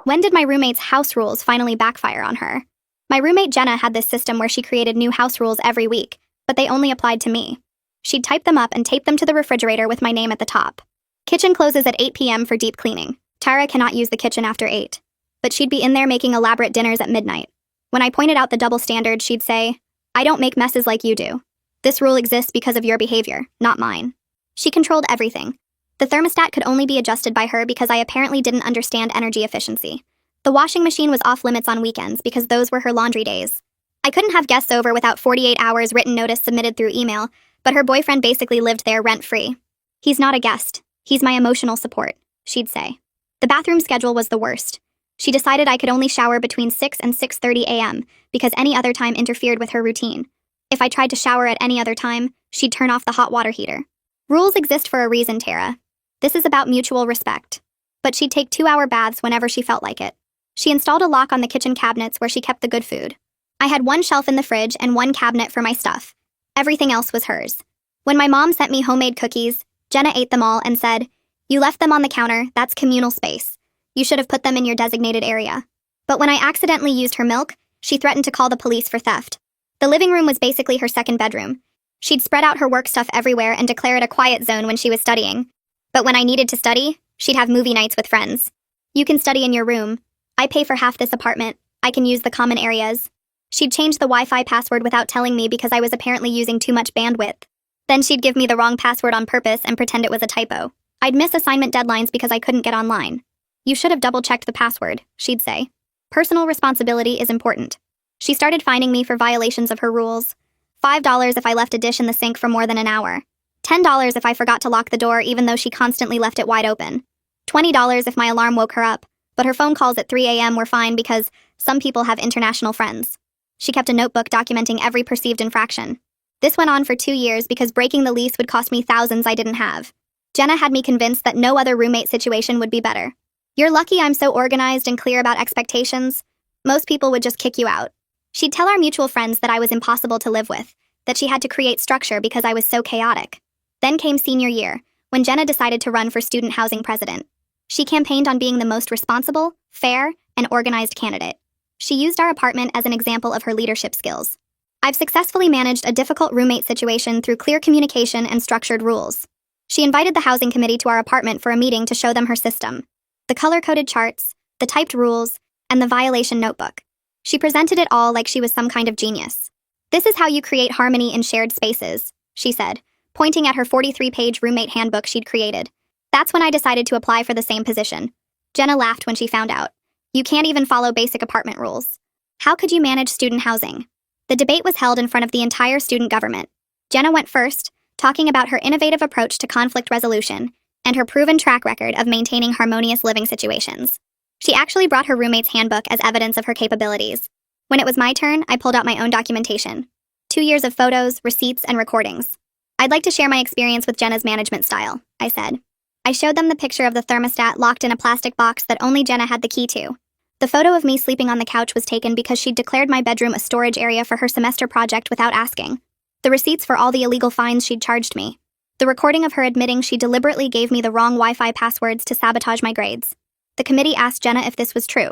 When did my roommate's house rules finally backfire on her? My roommate Jenna had this system where she created new house rules every week, but they only applied to me. She'd type them up and tape them to the refrigerator with my name at the top. Kitchen closes at 8 p.m. for deep cleaning. Tara cannot use the kitchen after 8. But she'd be in there making elaborate dinners at midnight. When I pointed out the double standard, she'd say, "I don't make messes like you do. This rule exists because of your behavior, not mine." She controlled everything. The thermostat could only be adjusted by her because I apparently didn't understand energy efficiency. The washing machine was off limits on weekends because those were her laundry days. I couldn't have guests over without 48 hours written notice submitted through email, but her boyfriend basically lived there rent-free. "He's not a guest. He's my emotional support," she'd say. The bathroom schedule was the worst. She decided I could only shower between 6 and 6:30 a.m. because any other time interfered with her routine. If I tried to shower at any other time, she'd turn off the hot water heater. Rules exist for a reason, Tara. This is about mutual respect. But she'd take 2-hour baths whenever she felt like it. She installed a lock on the kitchen cabinets where she kept the good food. I had one shelf in the fridge and one cabinet for my stuff. Everything else was hers. When my mom sent me homemade cookies, Jenna ate them all and said, "You left them on the counter, that's communal space. You should have put them in your designated area." But when I accidentally used her milk, she threatened to call the police for theft. The living room was basically her second bedroom. She'd spread out her work stuff everywhere and declare it a quiet zone when she was studying. But when I needed to study, she'd have movie nights with friends. "You can study in your room. I pay for half this apartment. I can use the common areas." She'd change the Wi-Fi password without telling me because I was apparently using too much bandwidth. Then she'd give me the wrong password on purpose and pretend it was a typo. I'd miss assignment deadlines because I couldn't get online. "You should have double-checked the password," she'd say. Personal responsibility is important. She started fining me for violations of her rules. $5 if I left a dish in the sink for more than an hour. $10 if I forgot to lock the door even though she constantly left it wide open. $20 if my alarm woke her up, but her phone calls at 3 a.m. were fine because some people have international friends. She kept a notebook documenting every perceived infraction. This went on for 2 years because breaking the lease would cost me thousands I didn't have. Jenna had me convinced that no other roommate situation would be better. "You're lucky I'm so organized and clear about expectations. Most people would just kick you out." She'd tell our mutual friends that I was impossible to live with, that she had to create structure because I was so chaotic. Then came senior year, when Jenna decided to run for student housing president. She campaigned on being the most responsible, fair, and organized candidate. She used our apartment as an example of her leadership skills. I've successfully managed a difficult roommate situation through clear communication and structured rules. She invited the housing committee to our apartment for a meeting to show them her system. The color-coded charts, the typed rules, and the violation notebook. She presented it all like she was some kind of genius. "This is how you create harmony in shared spaces," she said, pointing at her 43-page roommate handbook she'd created. That's when I decided to apply for the same position. Jenna laughed when she found out. "You can't even follow basic apartment rules. How could you manage student housing?" The debate was held in front of the entire student government. Jenna went first, talking about her innovative approach to conflict resolution and her proven track record of maintaining harmonious living situations. She actually brought her roommate's handbook as evidence of her capabilities. When it was my turn, I pulled out my own documentation. 2 years of photos, receipts, and recordings. "I'd like to share my experience with Jenna's management style," I said. I showed them the picture of the thermostat locked in a plastic box that only Jenna had the key to. The photo of me sleeping on the couch was taken because she'd declared my bedroom a storage area for her semester project without asking. The receipts for all the illegal fines she'd charged me. The recording of her admitting she deliberately gave me the wrong Wi-Fi passwords to sabotage my grades. The committee asked Jenna if this was true.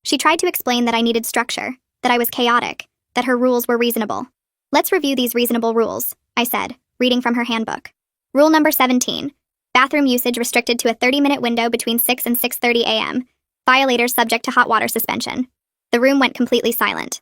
She tried to explain that I needed structure, that I was chaotic, that her rules were reasonable. "Let's review these reasonable rules," I said, reading from her handbook. Rule number 17. Bathroom usage restricted to a 30-minute window between 6 and 6:30 a.m. Violators subject to hot water suspension. The room went completely silent.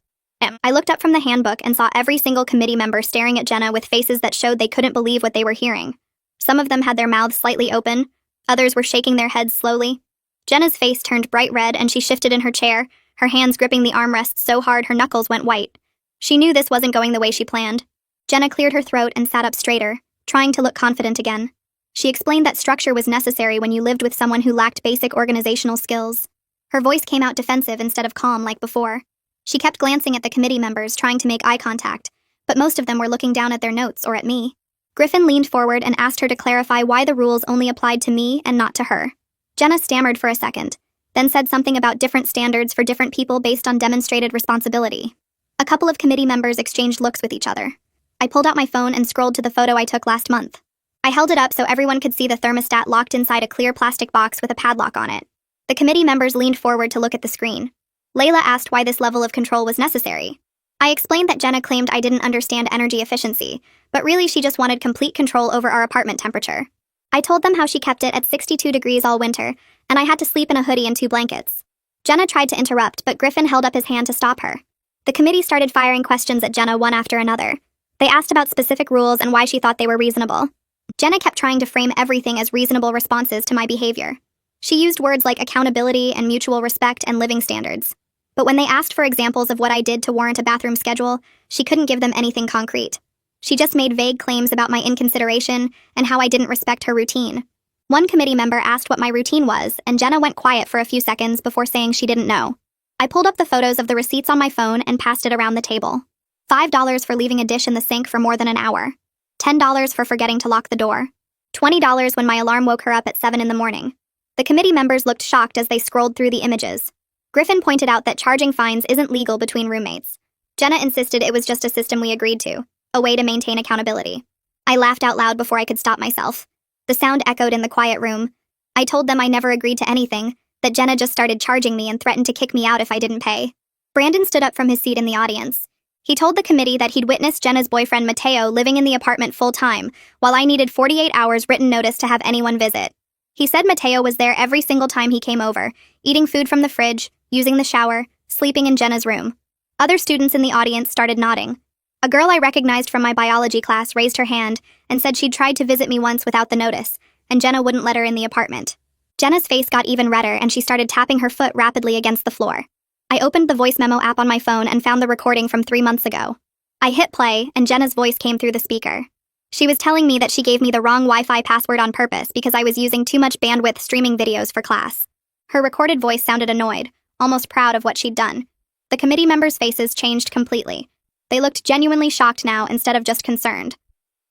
I looked up from the handbook and saw every single committee member staring at Jenna with faces that showed they couldn't believe what they were hearing. Some of them had their mouths slightly open, others were shaking their heads slowly. Jenna's face turned bright red and she shifted in her chair, her hands gripping the armrests so hard her knuckles went white. She knew this wasn't going the way she planned. Jenna cleared her throat and sat up straighter, trying to look confident again. She explained that structure was necessary when you lived with someone who lacked basic organizational skills. Her voice came out defensive instead of calm like before. She kept glancing at the committee members, trying to make eye contact, but most of them were looking down at their notes or at me. Griffin leaned forward and asked her to clarify why the rules only applied to me and not to her. Jenna stammered for a second, then said something about different standards for different people based on demonstrated responsibility. A couple of committee members exchanged looks with each other. I pulled out my phone and scrolled to the photo I took last month. I held it up so everyone could see the thermostat locked inside a clear plastic box with a padlock on it. The committee members leaned forward to look at the screen. Layla asked why this level of control was necessary. I explained that Jenna claimed I didn't understand energy efficiency, but really she just wanted complete control over our apartment temperature. I told them how she kept it at 62 degrees all winter, and I had to sleep in a hoodie and 2 blankets. Jenna tried to interrupt, but Griffin held up his hand to stop her. The committee started firing questions at Jenna one after another. They asked about specific rules and why she thought they were reasonable. Jenna kept trying to frame everything as reasonable responses to my behavior. She used words like accountability and mutual respect and living standards. But when they asked for examples of what I did to warrant a bathroom schedule, she couldn't give them anything concrete. She just made vague claims about my inconsideration and how I didn't respect her routine. One committee member asked what my routine was, and Jenna went quiet for a few seconds before saying she didn't know. I pulled up the photos of the receipts on my phone and passed it around the table. $5 for leaving a dish in the sink for more than an hour. $10 for forgetting to lock the door. $20 when my alarm woke her up at 7 in the morning. The committee members looked shocked as they scrolled through the images. Griffin pointed out that charging fines isn't legal between roommates. Jenna insisted it was just a system we agreed to, a way to maintain accountability. I laughed out loud before I could stop myself. The sound echoed in the quiet room. I told them I never agreed to anything, that Jenna just started charging me and threatened to kick me out if I didn't pay. Brandon stood up from his seat in the audience. He told the committee that he'd witnessed Jenna's boyfriend Mateo living in the apartment full-time, while I needed 48 hours written notice to have anyone visit. He said Mateo was there every single time he came over, eating food from the fridge, using the shower, sleeping in Jenna's room. Other students in the audience started nodding. A girl I recognized from my biology class raised her hand and said she'd tried to visit me once without the notice, and Jenna wouldn't let her in the apartment. Jenna's face got even redder and she started tapping her foot rapidly against the floor. I opened the voice memo app on my phone and found the recording from 3 months ago. I hit play, and Jenna's voice came through the speaker. She was telling me that she gave me the wrong Wi-Fi password on purpose because I was using too much bandwidth streaming videos for class. Her recorded voice sounded annoyed, almost proud of what she'd done. The committee members' faces changed completely. They looked genuinely shocked now instead of just concerned.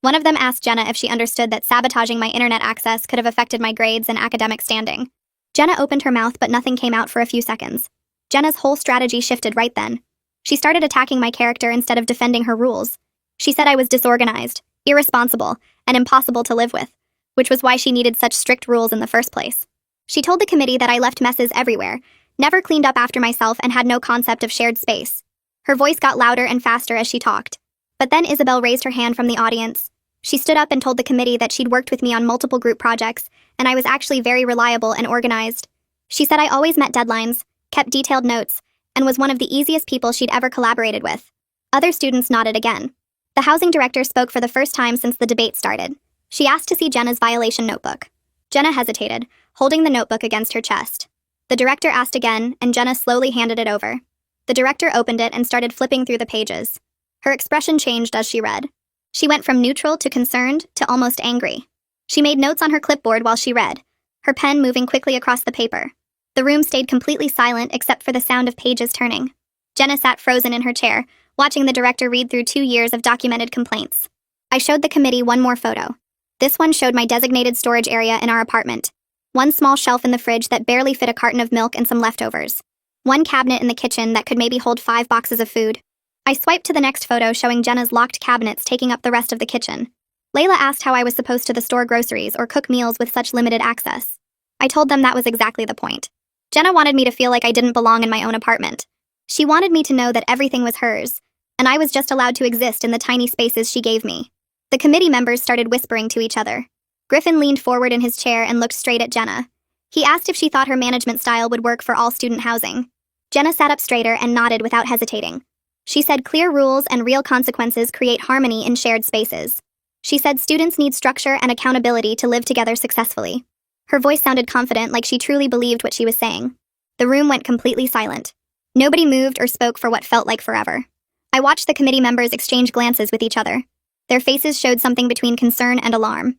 One of them asked Jenna if she understood that sabotaging my internet access could have affected my grades and academic standing. Jenna opened her mouth, but nothing came out for a few seconds. Jenna's whole strategy shifted right then. She started attacking my character instead of defending her rules. She said I was disorganized, irresponsible, and impossible to live with, which was why she needed such strict rules in the first place. She told the committee that I left messes everywhere, never cleaned up after myself, and had no concept of shared space. Her voice got louder and faster as she talked. But then Isabel raised her hand from the audience. She stood up and told the committee that she'd worked with me on multiple group projects, and I was actually very reliable and organized. She said I always met deadlines, kept detailed notes, and was one of the easiest people she'd ever collaborated with. Other students nodded again. The housing director spoke for the first time since the debate started. She asked to see Jenna's violation notebook. Jenna hesitated, holding the notebook against her chest. The director asked again, and Jenna slowly handed it over. The director opened it and started flipping through the pages. Her expression changed as she read. She went from neutral to concerned to almost angry. She made notes on her clipboard while she read, her pen moving quickly across the paper. The room stayed completely silent except for the sound of pages turning. Jenna sat frozen in her chair, watching the director read through 2 years of documented complaints. I showed the committee one more photo. This one showed my designated storage area in our apartment. One small shelf in the fridge that barely fit a carton of milk and some leftovers. One cabinet in the kitchen that could maybe hold 5 boxes of food. I swiped to the next photo showing Jenna's locked cabinets taking up the rest of the kitchen. Layla asked how I was supposed to store groceries or cook meals with such limited access. I told them that was exactly the point. Jenna wanted me to feel like I didn't belong in my own apartment. She wanted me to know that everything was hers, and I was just allowed to exist in the tiny spaces she gave me. The committee members started whispering to each other. Griffin leaned forward in his chair and looked straight at Jenna. He asked if she thought her management style would work for all student housing. Jenna sat up straighter and nodded without hesitating. She said clear rules and real consequences create harmony in shared spaces. She said students need structure and accountability to live together successfully. Her voice sounded confident, like she truly believed what she was saying. The room went completely silent. Nobody moved or spoke for what felt like forever. I watched the committee members exchange glances with each other. Their faces showed something between concern and alarm.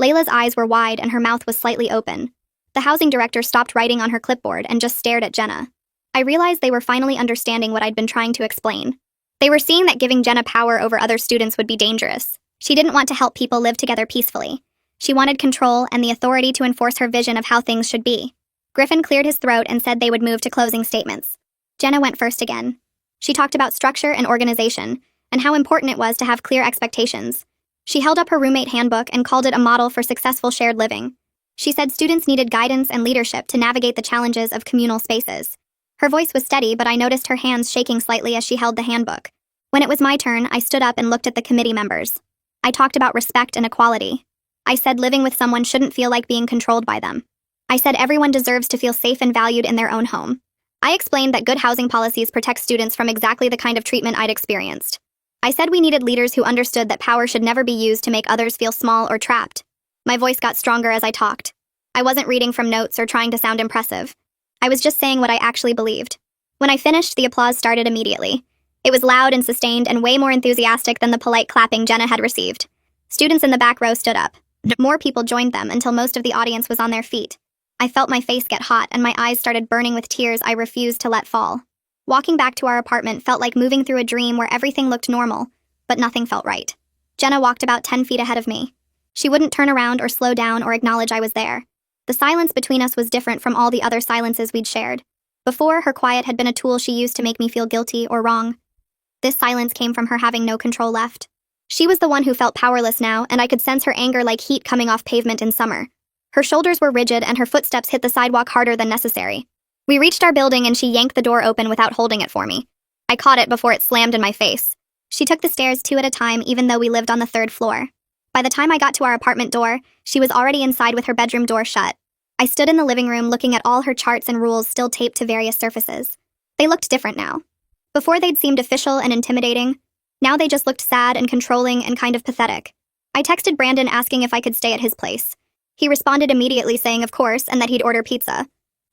Layla's eyes were wide and her mouth was slightly open. The housing director stopped writing on her clipboard and just stared at Jenna. I realized they were finally understanding what I'd been trying to explain. They were seeing that giving Jenna power over other students would be dangerous. She didn't want to help people live together peacefully. She wanted control and the authority to enforce her vision of how things should be. Griffin cleared his throat and said they would move to closing statements. Jenna went first again. She talked about structure and organization, and how important it was to have clear expectations. She held up her roommate handbook and called it a model for successful shared living. She said students needed guidance and leadership to navigate the challenges of communal spaces. Her voice was steady, but I noticed her hands shaking slightly as she held the handbook. When it was my turn, I stood up and looked at the committee members. I talked about respect and equality. I said living with someone shouldn't feel like being controlled by them. I said everyone deserves to feel safe and valued in their own home. I explained that good housing policies protect students from exactly the kind of treatment I'd experienced. I said we needed leaders who understood that power should never be used to make others feel small or trapped. My voice got stronger as I talked. I wasn't reading from notes or trying to sound impressive. I was just saying what I actually believed. When I finished, the applause started immediately. It was loud and sustained and way more enthusiastic than the polite clapping Jenna had received. Students in the back row stood up. More people joined them until most of the audience was on their feet. I felt my face get hot and my eyes started burning with tears I refused to let fall. Walking back to our apartment felt like moving through a dream where everything looked normal, but nothing felt right. Jenna walked about 10 feet ahead of me. She wouldn't turn around or slow down or acknowledge I was there. The silence between us was different from all the other silences we'd shared. Before, her quiet had been a tool she used to make me feel guilty or wrong. This silence came from her having no control left. She was the one who felt powerless now, and I could sense her anger like heat coming off pavement in summer. Her shoulders were rigid and her footsteps hit the sidewalk harder than necessary. We reached our building and she yanked the door open without holding it for me. I caught it before it slammed in my face. She took the stairs 2 at a time even though we lived on the 3rd floor. By the time I got to our apartment door, she was already inside with her bedroom door shut. I stood in the living room looking at all her charts and rules still taped to various surfaces. They looked different now. Before they'd seemed official and intimidating. Now they just looked sad and controlling and kind of pathetic. I texted Brandon asking if I could stay at his place. He responded immediately saying of course and that he'd order pizza.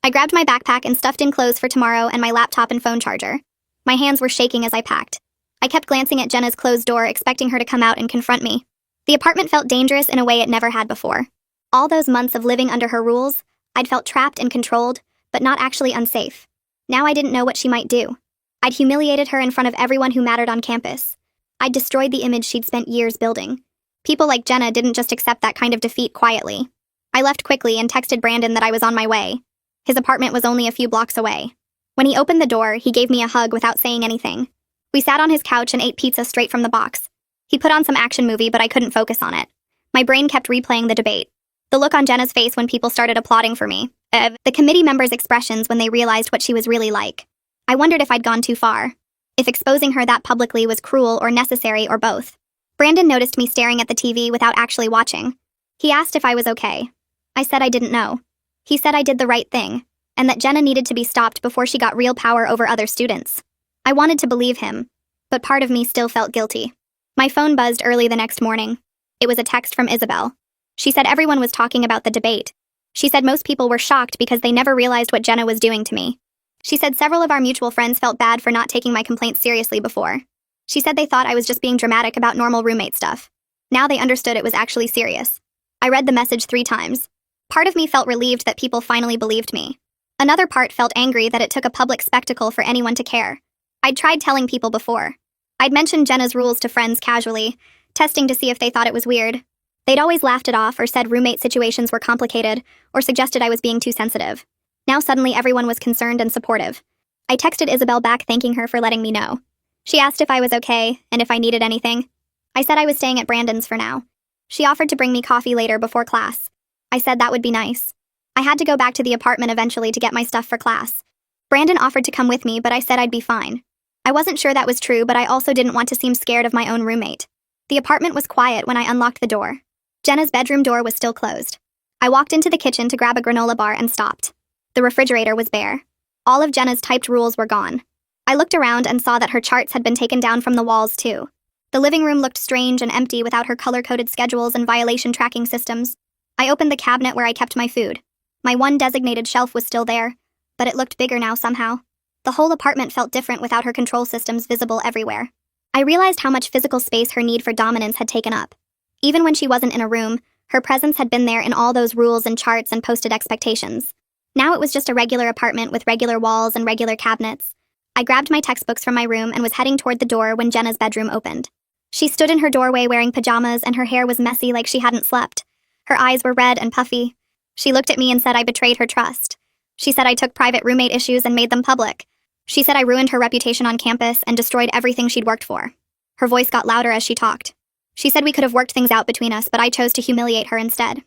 I grabbed my backpack and stuffed in clothes for tomorrow and my laptop and phone charger. My hands were shaking as I packed. I kept glancing at Jenna's closed door, expecting her to come out and confront me. The apartment felt dangerous in a way it never had before. All those months of living under her rules, I'd felt trapped and controlled, but not actually unsafe. Now I didn't know what she might do. I'd humiliated her in front of everyone who mattered on campus. I'd destroyed the image she'd spent years building. People like Jenna didn't just accept that kind of defeat quietly. I left quickly and texted Brandon that I was on my way. His apartment was only a few blocks away. When he opened the door, he gave me a hug without saying anything. We sat on his couch and ate pizza straight from the box. He put on some action movie, but I couldn't focus on it. My brain kept replaying the debate. The look on Jenna's face when people started applauding for me. The committee members' expressions when they realized what she was really like. I wondered if I'd gone too far. If exposing her that publicly was cruel or necessary or both. Brandon noticed me staring at the TV without actually watching. He asked if I was okay. I said I didn't know. He said I did the right thing, and that Jenna needed to be stopped before she got real power over other students. I wanted to believe him, but part of me still felt guilty. My phone buzzed early the next morning. It was a text from Isabel. She said everyone was talking about the debate. She said most people were shocked because they never realized what Jenna was doing to me. She said several of our mutual friends felt bad for not taking my complaints seriously before. She said they thought I was just being dramatic about normal roommate stuff. Now they understood it was actually serious. I read the message 3 times. Part of me felt relieved that people finally believed me. Another part felt angry that it took a public spectacle for anyone to care. I'd tried telling people before. I'd mentioned Jenna's rules to friends casually, testing to see if they thought it was weird. They'd always laughed it off or said roommate situations were complicated or suggested I was being too sensitive. Now suddenly everyone was concerned and supportive. I texted Isabel back thanking her for letting me know. She asked if I was okay and if I needed anything. I said I was staying at Brandon's for now. She offered to bring me coffee later before class. I said that would be nice. I had to go back to the apartment eventually to get my stuff for class. Brandon offered to come with me, but I said I'd be fine. I wasn't sure that was true, but I also didn't want to seem scared of my own roommate. The apartment was quiet when I unlocked the door. Jenna's bedroom door was still closed. I walked into the kitchen to grab a granola bar and stopped. The refrigerator was bare. All of Jenna's typed rules were gone. I looked around and saw that her charts had been taken down from the walls, too. The living room looked strange and empty without her color-coded schedules and violation tracking systems. I opened the cabinet where I kept my food. My one designated shelf was still there, but it looked bigger now somehow. The whole apartment felt different without her control systems visible everywhere. I realized how much physical space her need for dominance had taken up. Even when she wasn't in a room, her presence had been there in all those rules and charts and posted expectations. Now it was just a regular apartment with regular walls and regular cabinets. I grabbed my textbooks from my room and was heading toward the door when Jenna's bedroom opened. She stood in her doorway wearing pajamas and her hair was messy like she hadn't slept. Her eyes were red and puffy. She looked at me and said I betrayed her trust. She said I took private roommate issues and made them public. She said I ruined her reputation on campus and destroyed everything she'd worked for. Her voice got louder as she talked. She said we could have worked things out between us, but I chose to humiliate her instead.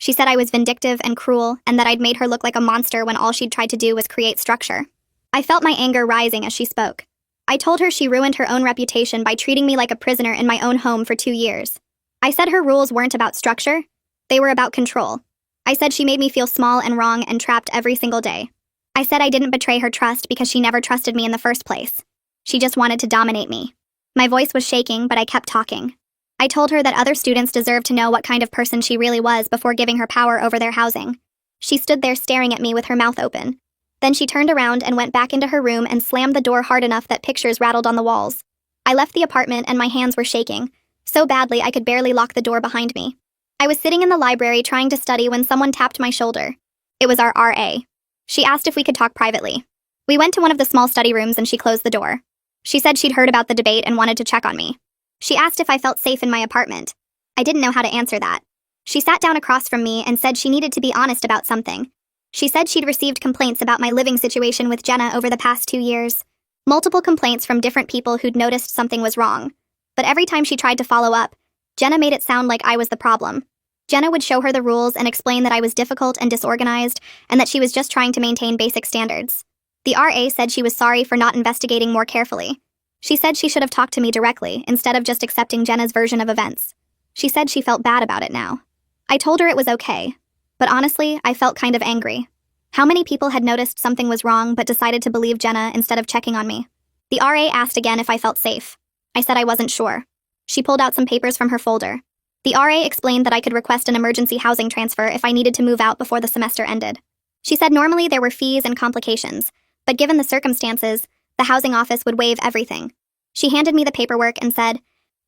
She said I was vindictive and cruel, and that I'd made her look like a monster when all she'd tried to do was create structure. I felt my anger rising as she spoke. I told her she ruined her own reputation by treating me like a prisoner in my own home for 2 years. I said her rules weren't about structure, they were about control. I said she made me feel small and wrong and trapped every single day. I said I didn't betray her trust because she never trusted me in the first place. She just wanted to dominate me. My voice was shaking, but I kept talking. I told her that other students deserved to know what kind of person she really was before giving her power over their housing. She stood there staring at me with her mouth open. Then she turned around and went back into her room and slammed the door hard enough that pictures rattled on the walls. I left the apartment and my hands were shaking, so badly I could barely lock the door behind me. I was sitting in the library trying to study when someone tapped my shoulder. It was our RA. She asked if we could talk privately. We went to one of the small study rooms and she closed the door. She said she'd heard about the debate and wanted to check on me. She asked if I felt safe in my apartment. I didn't know how to answer that. She sat down across from me and said she needed to be honest about something. She said she'd received complaints about my living situation with Jenna over the past 2 years. Multiple complaints from different people who'd noticed something was wrong. But every time she tried to follow up, Jenna made it sound like I was the problem. Jenna would show her the rules and explain that I was difficult and disorganized, and that she was just trying to maintain basic standards. The RA said she was sorry for not investigating more carefully. She said she should have talked to me directly, instead of just accepting Jenna's version of events. She said she felt bad about it now. I told her it was okay. But honestly, I felt kind of angry. How many people had noticed something was wrong but decided to believe Jenna instead of checking on me? The RA asked again if I felt safe. I said I wasn't sure. She pulled out some papers from her folder. The RA explained that I could request an emergency housing transfer if I needed to move out before the semester ended. She said normally there were fees and complications, but given the circumstances, the housing office would waive everything. She handed me the paperwork and said,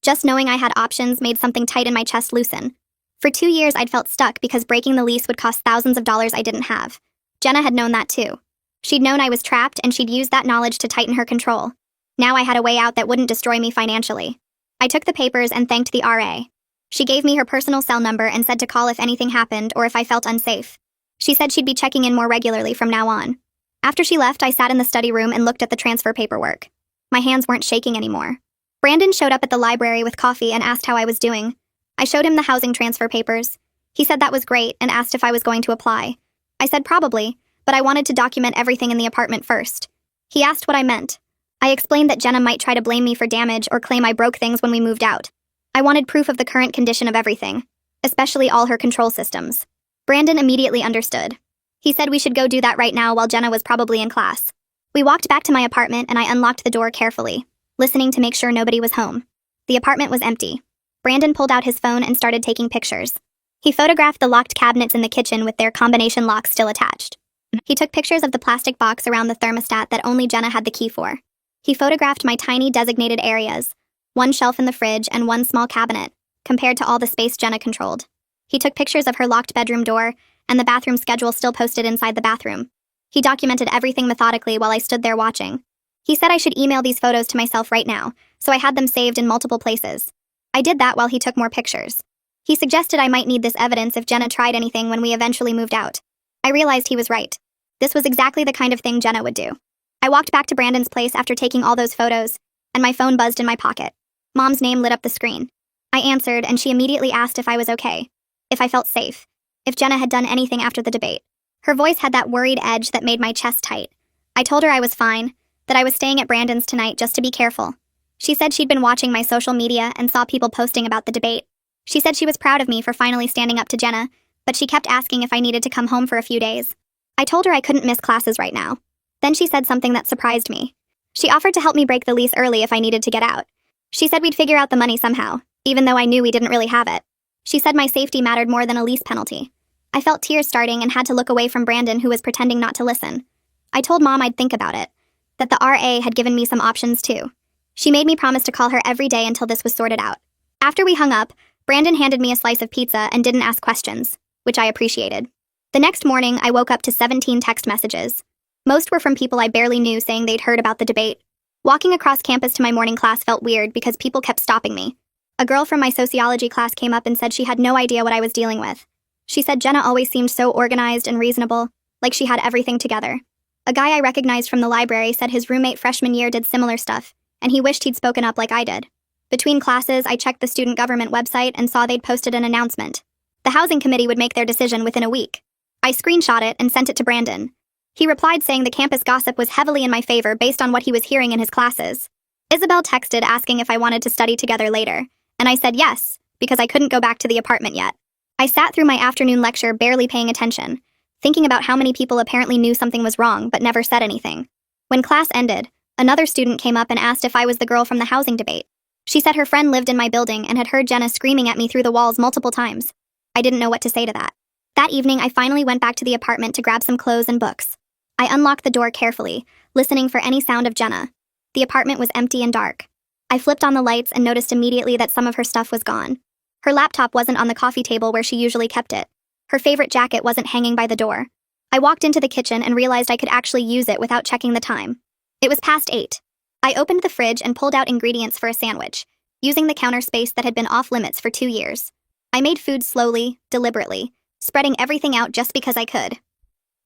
just knowing I had options made something tight in my chest loosen. For 2 years I'd felt stuck because breaking the lease would cost thousands of dollars I didn't have. Jenna had known that too. She'd known I was trapped and she'd used that knowledge to tighten her control. Now I had a way out that wouldn't destroy me financially. I took the papers and thanked the RA. She gave me her personal cell number and said to call if anything happened or if I felt unsafe. She said she'd be checking in more regularly from now on. After she left, I sat in the study room and looked at the transfer paperwork. My hands weren't shaking anymore. Brandon showed up at the library with coffee and asked how I was doing. I showed him the housing transfer papers. He said that was great and asked if I was going to apply. I said probably, but I wanted to document everything in the apartment first. He asked what I meant. I explained that Jenna might try to blame me for damage or claim I broke things when we moved out. I wanted proof of the current condition of everything, especially all her control systems. Brandon immediately understood. He said we should go do that right now while Jenna was probably in class. We walked back to my apartment and I unlocked the door carefully, listening to make sure nobody was home. The apartment was empty. Brandon pulled out his phone and started taking pictures. He photographed the locked cabinets in the kitchen with their combination locks still attached. He took pictures of the plastic box around the thermostat that only Jenna had the key for. He photographed my tiny designated areas, one shelf in the fridge and one small cabinet, compared to all the space Jenna controlled. He took pictures of her locked bedroom door and the bathroom schedule still posted inside the bathroom. He documented everything methodically while I stood there watching. He said I should email these photos to myself right now, so I had them saved in multiple places. I did that while he took more pictures. He suggested I might need this evidence if Jenna tried anything when we eventually moved out. I realized he was right. This was exactly the kind of thing Jenna would do. I walked back to Brandon's place after taking all those photos, and my phone buzzed in my pocket. Mom's name lit up the screen. I answered, and she immediately asked if I was okay, if I felt safe, if Jenna had done anything after the debate. Her voice had that worried edge that made my chest tight. I told her I was fine, that I was staying at Brandon's tonight just to be careful. She said she'd been watching my social media and saw people posting about the debate. She said she was proud of me for finally standing up to Jenna, but she kept asking if I needed to come home for a few days. I told her I couldn't miss classes right now. Then she said something that surprised me. She offered to help me break the lease early if I needed to get out. She said we'd figure out the money somehow, even though I knew we didn't really have it. She said my safety mattered more than a lease penalty. I felt tears starting and had to look away from Brandon, who was pretending not to listen. I told Mom I'd think about it, that the RA had given me some options too. She made me promise to call her every day until this was sorted out. After we hung up, Brandon handed me a slice of pizza and didn't ask questions, which I appreciated. The next morning, I woke up to 17 text messages. Most were from people I barely knew saying they'd heard about the debate. Walking across campus to my morning class felt weird because people kept stopping me. A girl from my sociology class came up and said she had no idea what I was dealing with. She said Jenna always seemed so organized and reasonable, like she had everything together. A guy I recognized from the library said his roommate freshman year did similar stuff, and he wished he'd spoken up like I did. Between classes, I checked the student government website and saw they'd posted an announcement. The housing committee would make their decision within a week. I screenshot it and sent it to Brandon. He replied saying the campus gossip was heavily in my favor based on what he was hearing in his classes. Isabel texted asking if I wanted to study together later, and I said yes, because I couldn't go back to the apartment yet. I sat through my afternoon lecture barely paying attention, thinking about how many people apparently knew something was wrong but never said anything. When class ended, another student came up and asked if I was the girl from the housing debate. She said her friend lived in my building and had heard Jenna screaming at me through the walls multiple times. I didn't know what to say to that. That evening, I finally went back to the apartment to grab some clothes and books. I unlocked the door carefully, listening for any sound of Jenna. The apartment was empty and dark. I flipped on the lights and noticed immediately that some of her stuff was gone. Her laptop wasn't on the coffee table where she usually kept it. Her favorite jacket wasn't hanging by the door. I walked into the kitchen and realized I could actually use it without checking the time. It was past 8. I opened the fridge and pulled out ingredients for a sandwich, using the counter space that had been off limits for 2 years. I made food slowly, deliberately, spreading everything out just because I could.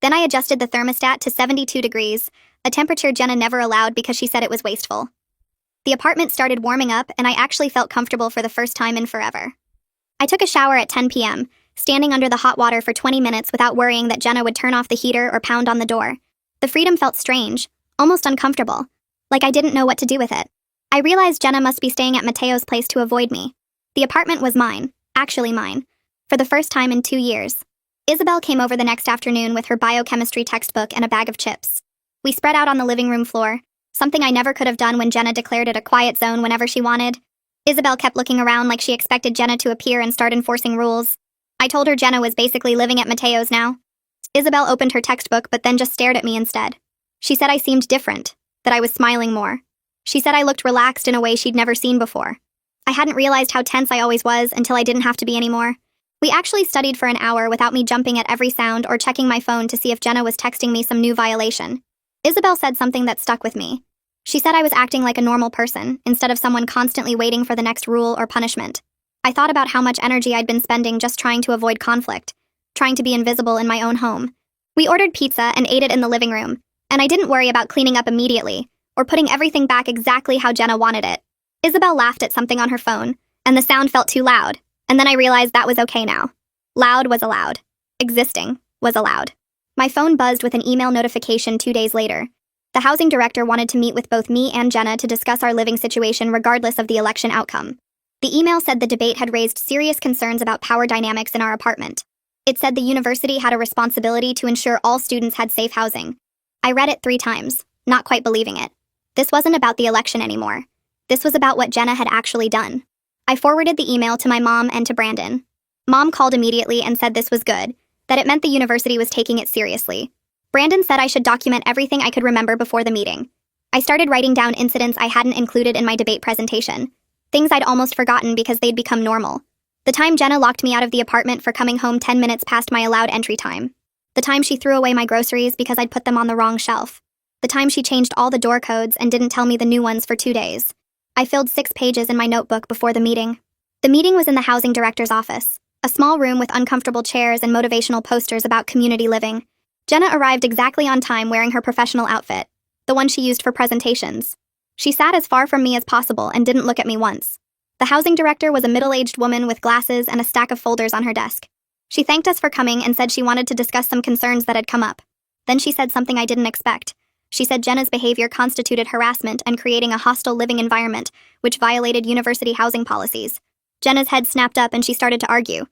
Then I adjusted the thermostat to 72 degrees, a temperature Jenna never allowed because she said it was wasteful. The apartment started warming up and I actually felt comfortable for the first time in forever. I took a shower at 10 p.m., standing under the hot water for 20 minutes without worrying that Jenna would turn off the heater or pound on the door. The freedom felt strange, almost uncomfortable, like I didn't know what to do with it. I realized Jenna must be staying at Mateo's place to avoid me. The apartment was mine, actually mine, for the first time in 2 years. Isabel came over the next afternoon with her biochemistry textbook and a bag of chips. We spread out on the living room floor, something I never could have done when Jenna declared it a quiet zone whenever she wanted. Isabel kept looking around like she expected Jenna to appear and start enforcing rules. I told her Jenna was basically living at Mateo's now. Isabel opened her textbook but then just stared at me instead. She said I seemed different, that I was smiling more. She said I looked relaxed in a way she'd never seen before. I hadn't realized how tense I always was until I didn't have to be anymore. We actually studied for an hour without me jumping at every sound or checking my phone to see if Jenna was texting me some new violation. Isabel said something that stuck with me. She said I was acting like a normal person, instead of someone constantly waiting for the next rule or punishment. I thought about how much energy I'd been spending just trying to avoid conflict, trying to be invisible in my own home. We ordered pizza and ate it in the living room, and I didn't worry about cleaning up immediately, or putting everything back exactly how Jenna wanted it. Isabel laughed at something on her phone, and the sound felt too loud, and then I realized that was okay now. Loud was allowed. Existing was allowed. My phone buzzed with an email notification 2 days later. The housing director wanted to meet with both me and Jenna to discuss our living situation regardless of the election outcome. The email said the debate had raised serious concerns about power dynamics in our apartment. It said the university had a responsibility to ensure all students had safe housing. I read it 3 times, not quite believing it. This wasn't about the election anymore. This was about what Jenna had actually done. I forwarded the email to my mom and to Brandon. Mom called immediately and said this was good, that it meant the university was taking it seriously. Brandon said I should document everything I could remember before the meeting. I started writing down incidents I hadn't included in my debate presentation, things I'd almost forgotten because they'd become normal. The time Jenna locked me out of the apartment for coming home 10 minutes past my allowed entry time. The time she threw away my groceries because I'd put them on the wrong shelf. The time she changed all the door codes and didn't tell me the new ones for 2 days. I filled 6 pages in my notebook before the meeting. The meeting was in the housing director's office, a small room with uncomfortable chairs and motivational posters about community living. Jenna arrived exactly on time wearing her professional outfit, the one she used for presentations. She sat as far from me as possible and didn't look at me once. The housing director was a middle-aged woman with glasses and a stack of folders on her desk. She thanked us for coming and said she wanted to discuss some concerns that had come up. Then she said something I didn't expect. She said Jenna's behavior constituted harassment and creating a hostile living environment, which violated university housing policies. Jenna's head snapped up and she started to argue.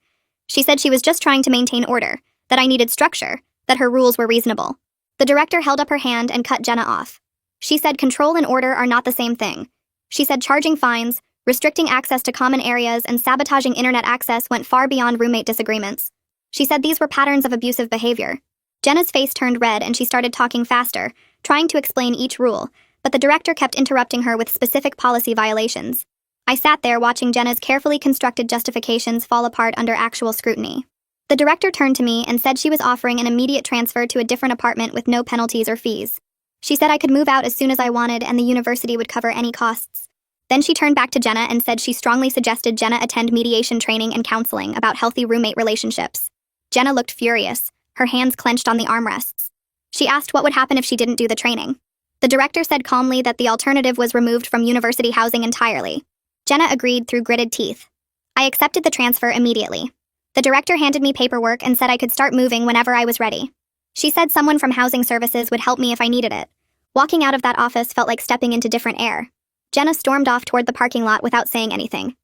She said she was just trying to maintain order, that I needed structure, that her rules were reasonable. The director held up her hand and cut Jenna off. She said control and order are not the same thing. She said charging fines, restricting access to common areas, and sabotaging internet access went far beyond roommate disagreements. She said these were patterns of abusive behavior. Jenna's face turned red and she started talking faster, trying to explain each rule, but the director kept interrupting her with specific policy violations. I sat there watching Jenna's carefully constructed justifications fall apart under actual scrutiny. The director turned to me and said she was offering an immediate transfer to a different apartment with no penalties or fees. She said I could move out as soon as I wanted and the university would cover any costs. Then she turned back to Jenna and said she strongly suggested Jenna attend mediation training and counseling about healthy roommate relationships. Jenna looked furious, her hands clenched on the armrests. She asked what would happen if she didn't do the training. The director said calmly that the alternative was removed from university housing entirely. Jenna agreed through gritted teeth. I accepted the transfer immediately. The director handed me paperwork and said I could start moving whenever I was ready. She said someone from housing services would help me if I needed it. Walking out of that office felt like stepping into different air. Jenna stormed off toward the parking lot without saying anything.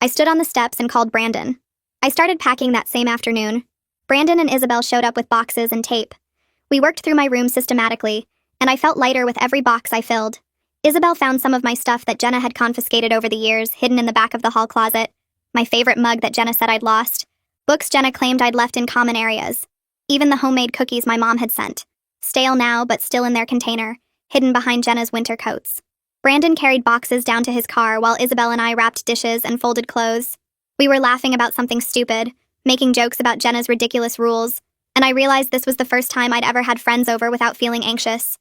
I stood on the steps and called Brandon. I started packing that same afternoon. Brandon and Isabel showed up with boxes and tape. We worked through my room systematically, and I felt lighter with every box I filled. Isabel found some of my stuff that Jenna had confiscated over the years, hidden in the back of the hall closet. My favorite mug that Jenna said I'd lost. Books Jenna claimed I'd left in common areas. Even the homemade cookies my mom had sent. Stale now, but still in their container, hidden behind Jenna's winter coats. Brandon carried boxes down to his car while Isabel and I wrapped dishes and folded clothes. We were laughing about something stupid, making jokes about Jenna's ridiculous rules, and I realized this was the first time I'd ever had friends over without feeling anxious.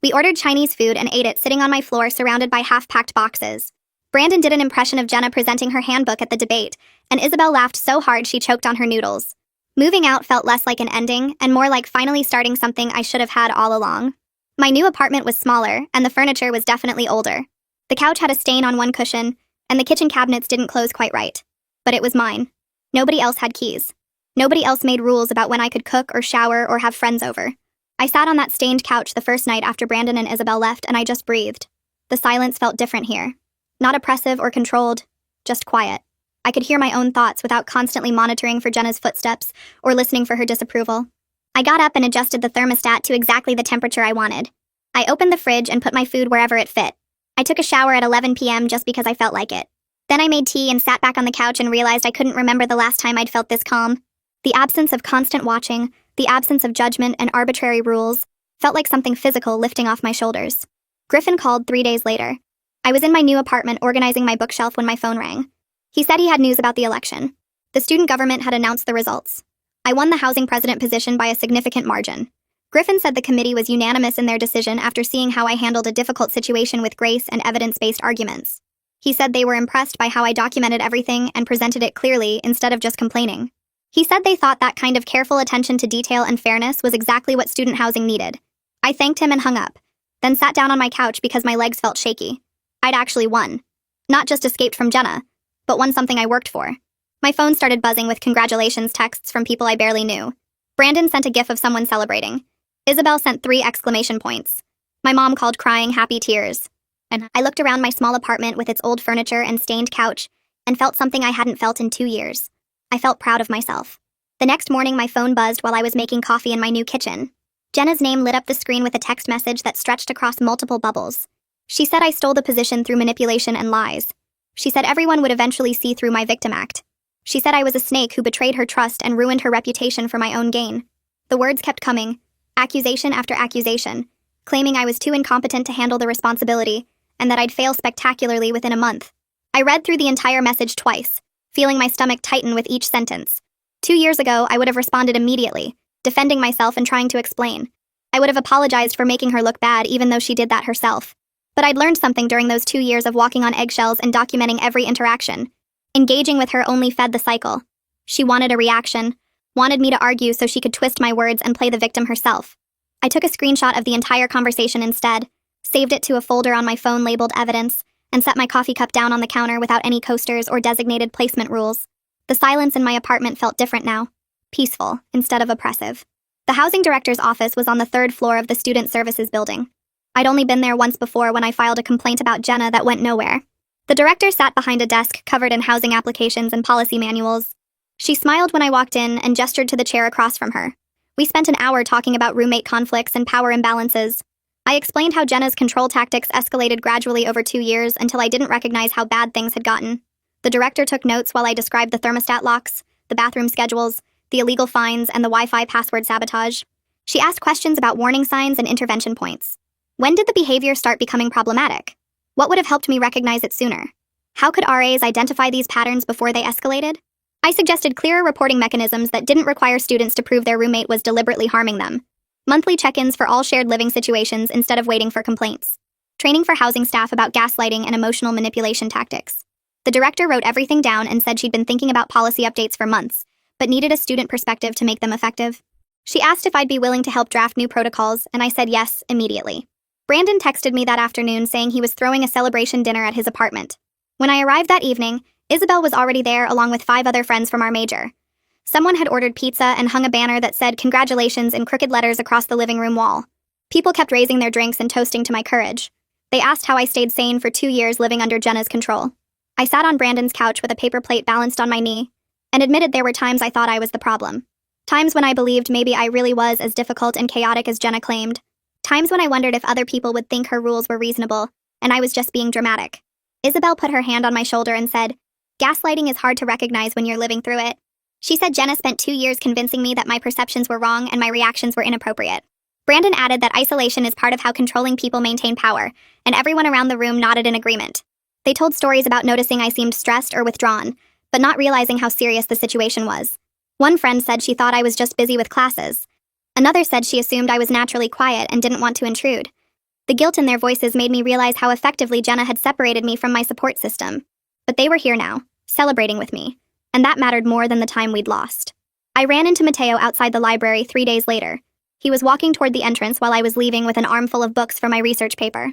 We ordered Chinese food and ate it sitting on my floor surrounded by half-packed boxes. Brandon did an impression of Jenna presenting her handbook at the debate, and Isabel laughed so hard she choked on her noodles. Moving out felt less like an ending and more like finally starting something I should have had all along. My new apartment was smaller, and the furniture was definitely older. The couch had a stain on one cushion, and the kitchen cabinets didn't close quite right. But it was mine. Nobody else had keys. Nobody else made rules about when I could cook or shower or have friends over. I sat on that stained couch the first night after Brandon and Isabel left, and I just breathed. The silence felt different here. Not oppressive or controlled, just quiet. I could hear my own thoughts without constantly monitoring for Jenna's footsteps or listening for her disapproval. I got up and adjusted the thermostat to exactly the temperature I wanted. I opened the fridge and put my food wherever it fit. I took a shower at 11 p.m. just because I felt like it. Then I made tea and sat back on the couch and realized I couldn't remember the last time I'd felt this calm. The absence of constant watching, the absence of judgment and arbitrary rules, felt like something physical lifting off my shoulders. Griffin called 3 days later. I was in my new apartment organizing my bookshelf when my phone rang. He said he had news about the election. The student government had announced the results. I won the housing president position by a significant margin. Griffin said the committee was unanimous in their decision after seeing how I handled a difficult situation with grace and evidence-based arguments. He said they were impressed by how I documented everything and presented it clearly instead of just complaining. He said they thought that kind of careful attention to detail and fairness was exactly what student housing needed. I thanked him and hung up, then sat down on my couch because my legs felt shaky. I'd actually won. Not just escaped from Jenna, but won something I worked for. My phone started buzzing with congratulations texts from people I barely knew. Brandon sent a gif of someone celebrating. Isabel sent 3 exclamation points. My mom called crying happy tears. And I looked around my small apartment with its old furniture and stained couch and felt something I hadn't felt in 2 years. I felt proud of myself. The next morning, my phone buzzed while I was making coffee in my new kitchen. Jenna's name lit up the screen with a text message that stretched across multiple bubbles. She said I stole the position through manipulation and lies. She said everyone would eventually see through my victim act. She said I was a snake who betrayed her trust and ruined her reputation for my own gain. The words kept coming, accusation after accusation, claiming I was too incompetent to handle the responsibility and that I'd fail spectacularly within a month. I read through the entire message twice, feeling my stomach tighten with each sentence. 2 years ago, I would have responded immediately, defending myself and trying to explain. I would have apologized for making her look bad even though she did that herself. But I'd learned something during those 2 years of walking on eggshells and documenting every interaction. Engaging with her only fed the cycle. She wanted a reaction, wanted me to argue so she could twist my words and play the victim herself. I took a screenshot of the entire conversation instead, saved it to a folder on my phone labeled evidence, and set my coffee cup down on the counter without any coasters or designated placement rules. The silence in my apartment felt different now. Peaceful, instead of oppressive. The housing director's office was on the 3rd floor of the Student Services building. I'd only been there once before when I filed a complaint about Jenna that went nowhere. The director sat behind a desk covered in housing applications and policy manuals. She smiled when I walked in and gestured to the chair across from her. We spent an hour talking about roommate conflicts and power imbalances. I explained how Jenna's control tactics escalated gradually over 2 years until I didn't recognize how bad things had gotten. The director took notes while I described the thermostat locks, the bathroom schedules, the illegal fines, and the Wi-Fi password sabotage. She asked questions about warning signs and intervention points. When did the behavior start becoming problematic? What would have helped me recognize it sooner? How could RAs identify these patterns before they escalated? I suggested clearer reporting mechanisms that didn't require students to prove their roommate was deliberately harming them. Monthly check-ins for all shared living situations instead of waiting for complaints. Training for housing staff about gaslighting and emotional manipulation tactics. The director wrote everything down and said she'd been thinking about policy updates for months, but needed a student perspective to make them effective. She asked if I'd be willing to help draft new protocols, and I said yes, immediately. Brandon texted me that afternoon saying he was throwing a celebration dinner at his apartment. When I arrived that evening, Isabel was already there along with 5 other friends from our major. Someone had ordered pizza and hung a banner that said "Congratulations" in crooked letters across the living room wall. People kept raising their drinks and toasting to my courage. They asked how I stayed sane for 2 years living under Jenna's control. I sat on Brandon's couch with a paper plate balanced on my knee, and admitted there were times I thought I was the problem. Times when I believed maybe I really was as difficult and chaotic as Jenna claimed. Times when I wondered if other people would think her rules were reasonable, and I was just being dramatic. Isabel put her hand on my shoulder and said, "Gaslighting is hard to recognize when you're living through it." She said Jenna spent 2 years convincing me that my perceptions were wrong and my reactions were inappropriate. Brandon added that isolation is part of how controlling people maintain power, and everyone around the room nodded in agreement. They told stories about noticing I seemed stressed or withdrawn, but not realizing how serious the situation was. One friend said she thought I was just busy with classes. Another said she assumed I was naturally quiet and didn't want to intrude. The guilt in their voices made me realize how effectively Jenna had separated me from my support system. But they were here now, celebrating with me, and that mattered more than the time we'd lost. I ran into Mateo outside the library 3 days later. He was walking toward the entrance while I was leaving with an armful of books for my research paper.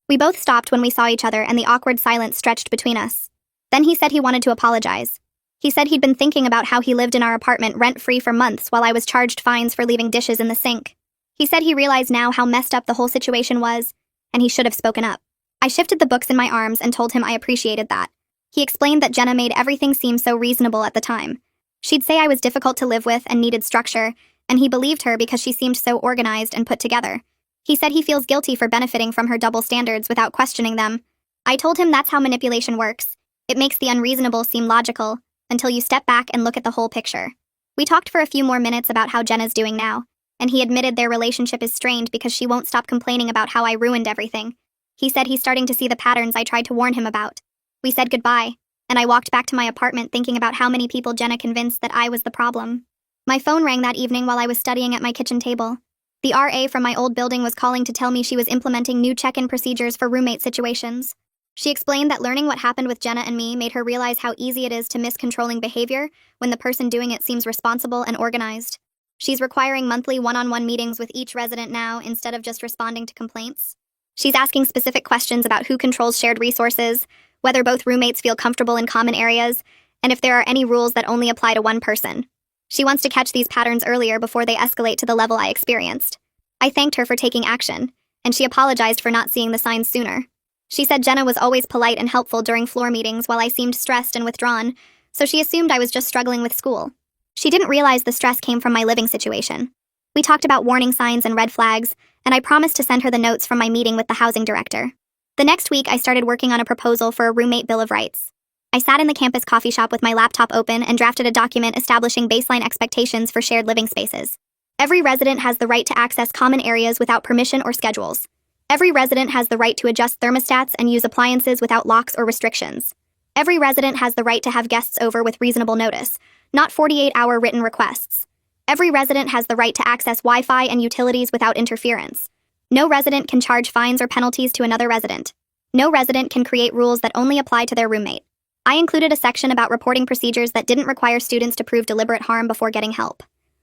We both stopped when we saw each other and the awkward silence stretched between us. Then he said he wanted to apologize. He said he'd been thinking about how he lived in our apartment rent-free for months while I was charged fines for leaving dishes in the sink. He said he realized now how messed up the whole situation was, and he should have spoken up. I shifted the books in my arms and told him I appreciated that. He explained that Jenna made everything seem so reasonable at the time. She'd say I was difficult to live with and needed structure, and he believed her because she seemed so organized and put together. He said he feels guilty for benefiting from her double standards without questioning them. I told him that's how manipulation works. It makes the unreasonable seem logical, until you step back and look at the whole picture. We talked for a few more minutes about how Jenna's doing now, and he admitted their relationship is strained because she won't stop complaining about how I ruined everything. He said he's starting to see the patterns I tried to warn him about. We said goodbye, and I walked back to my apartment thinking about how many people Jenna convinced that I was the problem. My phone rang that evening while I was studying at my kitchen table. The RA from my old building was calling to tell me she was implementing new check-in procedures for roommate situations. She explained that learning what happened with Jenna and me made her realize how easy it is to miss controlling behavior when the person doing it seems responsible and organized. She's requiring monthly one-on-one meetings with each resident now instead of just responding to complaints. She's asking specific questions about who controls shared resources, whether both roommates feel comfortable in common areas, and if there are any rules that only apply to one person. She wants to catch these patterns earlier before they escalate to the level I experienced. I thanked her for taking action, and she apologized for not seeing the signs sooner. She said Jenna was always polite and helpful during floor meetings while I seemed stressed and withdrawn, so she assumed I was just struggling with school. She didn't realize the stress came from my living situation. We talked about warning signs and red flags, and I promised to send her the notes from my meeting with the housing director. The next week, I started working on a proposal for a roommate bill of rights. I sat in the campus coffee shop with my laptop open and drafted a document establishing baseline expectations for shared living spaces. Every resident has the right to access common areas without permission or schedules. Every resident has the right to adjust thermostats and use appliances without locks or restrictions. Every resident has the right to have guests over with reasonable notice, not 48-hour written requests. Every resident has the right to access Wi-Fi and utilities without interference. No resident can charge fines or penalties to another resident. No resident can create rules that only apply to their roommate. I included a section about reporting procedures that didn't require students to prove deliberate harm before getting help.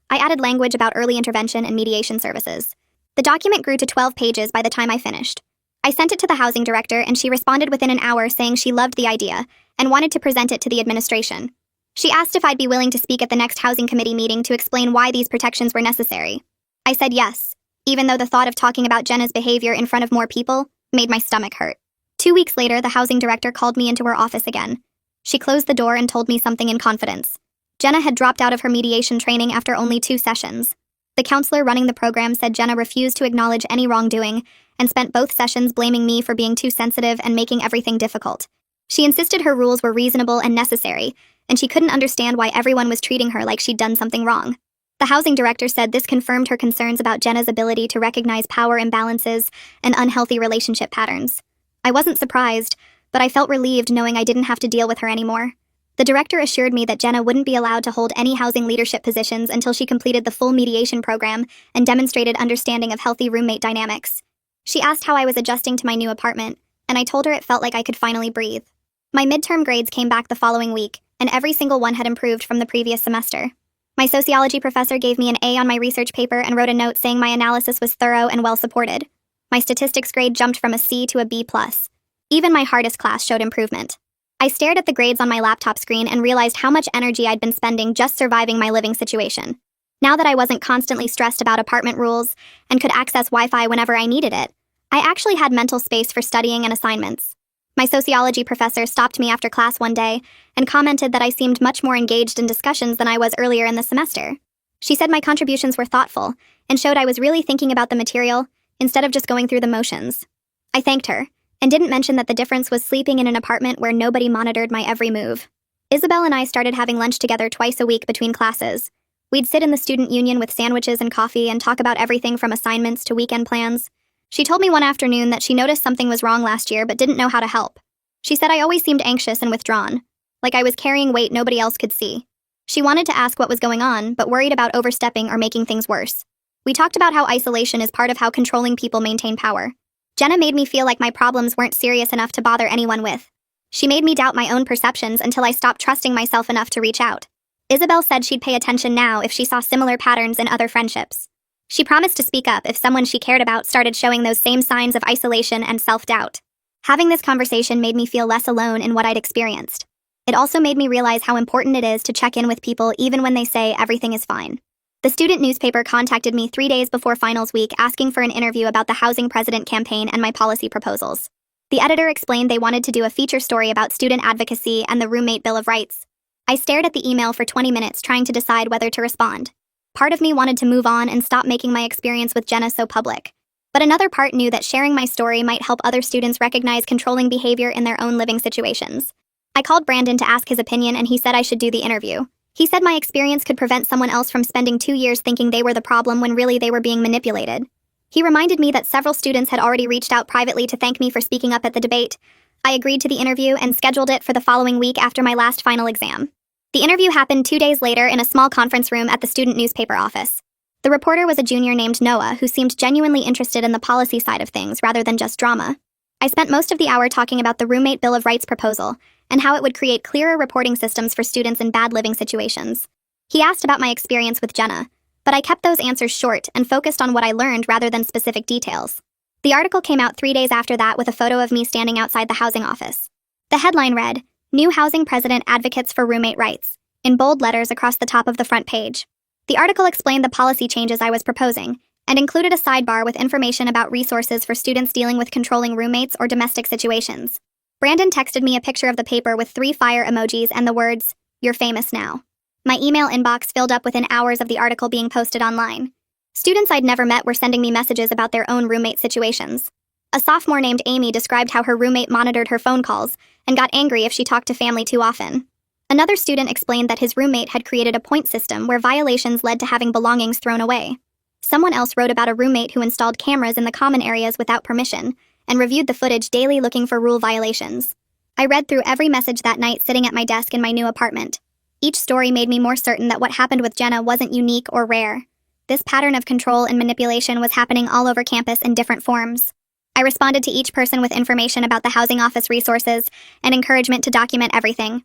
I added language about early intervention and mediation services. The document grew to 12 pages by the time I finished. I sent it to the housing director, and she responded within an hour saying she loved the idea and wanted to present it to the administration. She asked if I'd be willing to speak at the next housing committee meeting to explain why these protections were necessary. I said yes, even though the thought of talking about Jenna's behavior in front of more people made my stomach hurt. 2 weeks later, the housing director called me into her office again. She closed the door and told me something in confidence. Jenna had dropped out of her mediation training after only 2 sessions. The counselor running the program said Jenna refused to acknowledge any wrongdoing and spent both sessions blaming me for being too sensitive and making everything difficult. She insisted her rules were reasonable and necessary, and she couldn't understand why everyone was treating her like she'd done something wrong. The housing director said this confirmed her concerns about Jenna's ability to recognize power imbalances and unhealthy relationship patterns. I wasn't surprised, but I felt relieved knowing I didn't have to deal with her anymore. The director assured me that Jenna wouldn't be allowed to hold any housing leadership positions until she completed the full mediation program and demonstrated understanding of healthy roommate dynamics. She asked how I was adjusting to my new apartment, and I told her it felt like I could finally breathe. My midterm grades came back the following week, and every single one had improved from the previous semester. My sociology professor gave me an A on my research paper and wrote a note saying my analysis was thorough and well supported. My statistics grade jumped from a C to a B+. Even my hardest class showed improvement. I stared at the grades on my laptop screen and realized how much energy I'd been spending just surviving my living situation. Now that I wasn't constantly stressed about apartment rules and could access Wi-Fi whenever I needed it, I actually had mental space for studying and assignments. My sociology professor stopped me after class one day and commented that I seemed much more engaged in discussions than I was earlier in the semester. She said my contributions were thoughtful and showed I was really thinking about the material instead of just going through the motions. I thanked her and didn't mention that the difference was sleeping in an apartment where nobody monitored my every move. Isabel and I started having lunch together twice a week between classes. We'd sit in the student union with sandwiches and coffee and talk about everything from assignments to weekend plans. She told me one afternoon that she noticed something was wrong last year but didn't know how to help. She said I always seemed anxious and withdrawn, like I was carrying weight nobody else could see. She wanted to ask what was going on, but worried about overstepping or making things worse. We talked about how isolation is part of how controlling people maintain power. Jenna made me feel like my problems weren't serious enough to bother anyone with. She made me doubt my own perceptions until I stopped trusting myself enough to reach out. Isabel said she'd pay attention now if she saw similar patterns in other friendships. She promised to speak up if someone she cared about started showing those same signs of isolation and self-doubt. Having this conversation made me feel less alone in what I'd experienced. It also made me realize how important it is to check in with people even when they say everything is fine. The student newspaper contacted me 3 days before finals week asking for an interview about the housing president campaign and my policy proposals. The editor explained they wanted to do a feature story about student advocacy and the roommate Bill of Rights. I stared at the email for 20 minutes trying to decide whether to respond. Part of me wanted to move on and stop making my experience with Jenna so public. But another part knew that sharing my story might help other students recognize controlling behavior in their own living situations. I called Brandon to ask his opinion and he said I should do the interview. He said my experience could prevent someone else from spending 2 years thinking they were the problem when really they were being manipulated. He reminded me that several students had already reached out privately to thank me for speaking up at the debate. I agreed to the interview and scheduled it for the following week after my last final exam. The interview happened 2 days later in a small conference room at the student newspaper office. The reporter was a junior named Noah who seemed genuinely interested in the policy side of things rather than just drama. I spent most of the hour talking about the Roommate Bill of Rights proposal and how it would create clearer reporting systems for students in bad living situations. He asked about my experience with Jenna, but I kept those answers short and focused on what I learned rather than specific details. The article came out 3 days after that with a photo of me standing outside the housing office. The headline read, "New Housing President Advocates for Roommate Rights," in bold letters across the top of the front page. The article explained the policy changes I was proposing and included a sidebar with information about resources for students dealing with controlling roommates or domestic situations. Brandon texted me a picture of the paper with 3 fire emojis and the words, "You're famous now." My email inbox filled up within hours of the article being posted online. Students I'd never met were sending me messages about their own roommate situations. A sophomore named Amy described how her roommate monitored her phone calls and got angry if she talked to family too often. Another student explained that his roommate had created a point system where violations led to having belongings thrown away. Someone else wrote about a roommate who installed cameras in the common areas without permission and reviewed the footage daily looking for rule violations. I read through every message that night sitting at my desk in my new apartment. Each story made me more certain that what happened with Jenna wasn't unique or rare. This pattern of control and manipulation was happening all over campus in different forms. I responded to each person with information about the housing office resources and encouragement to document everything.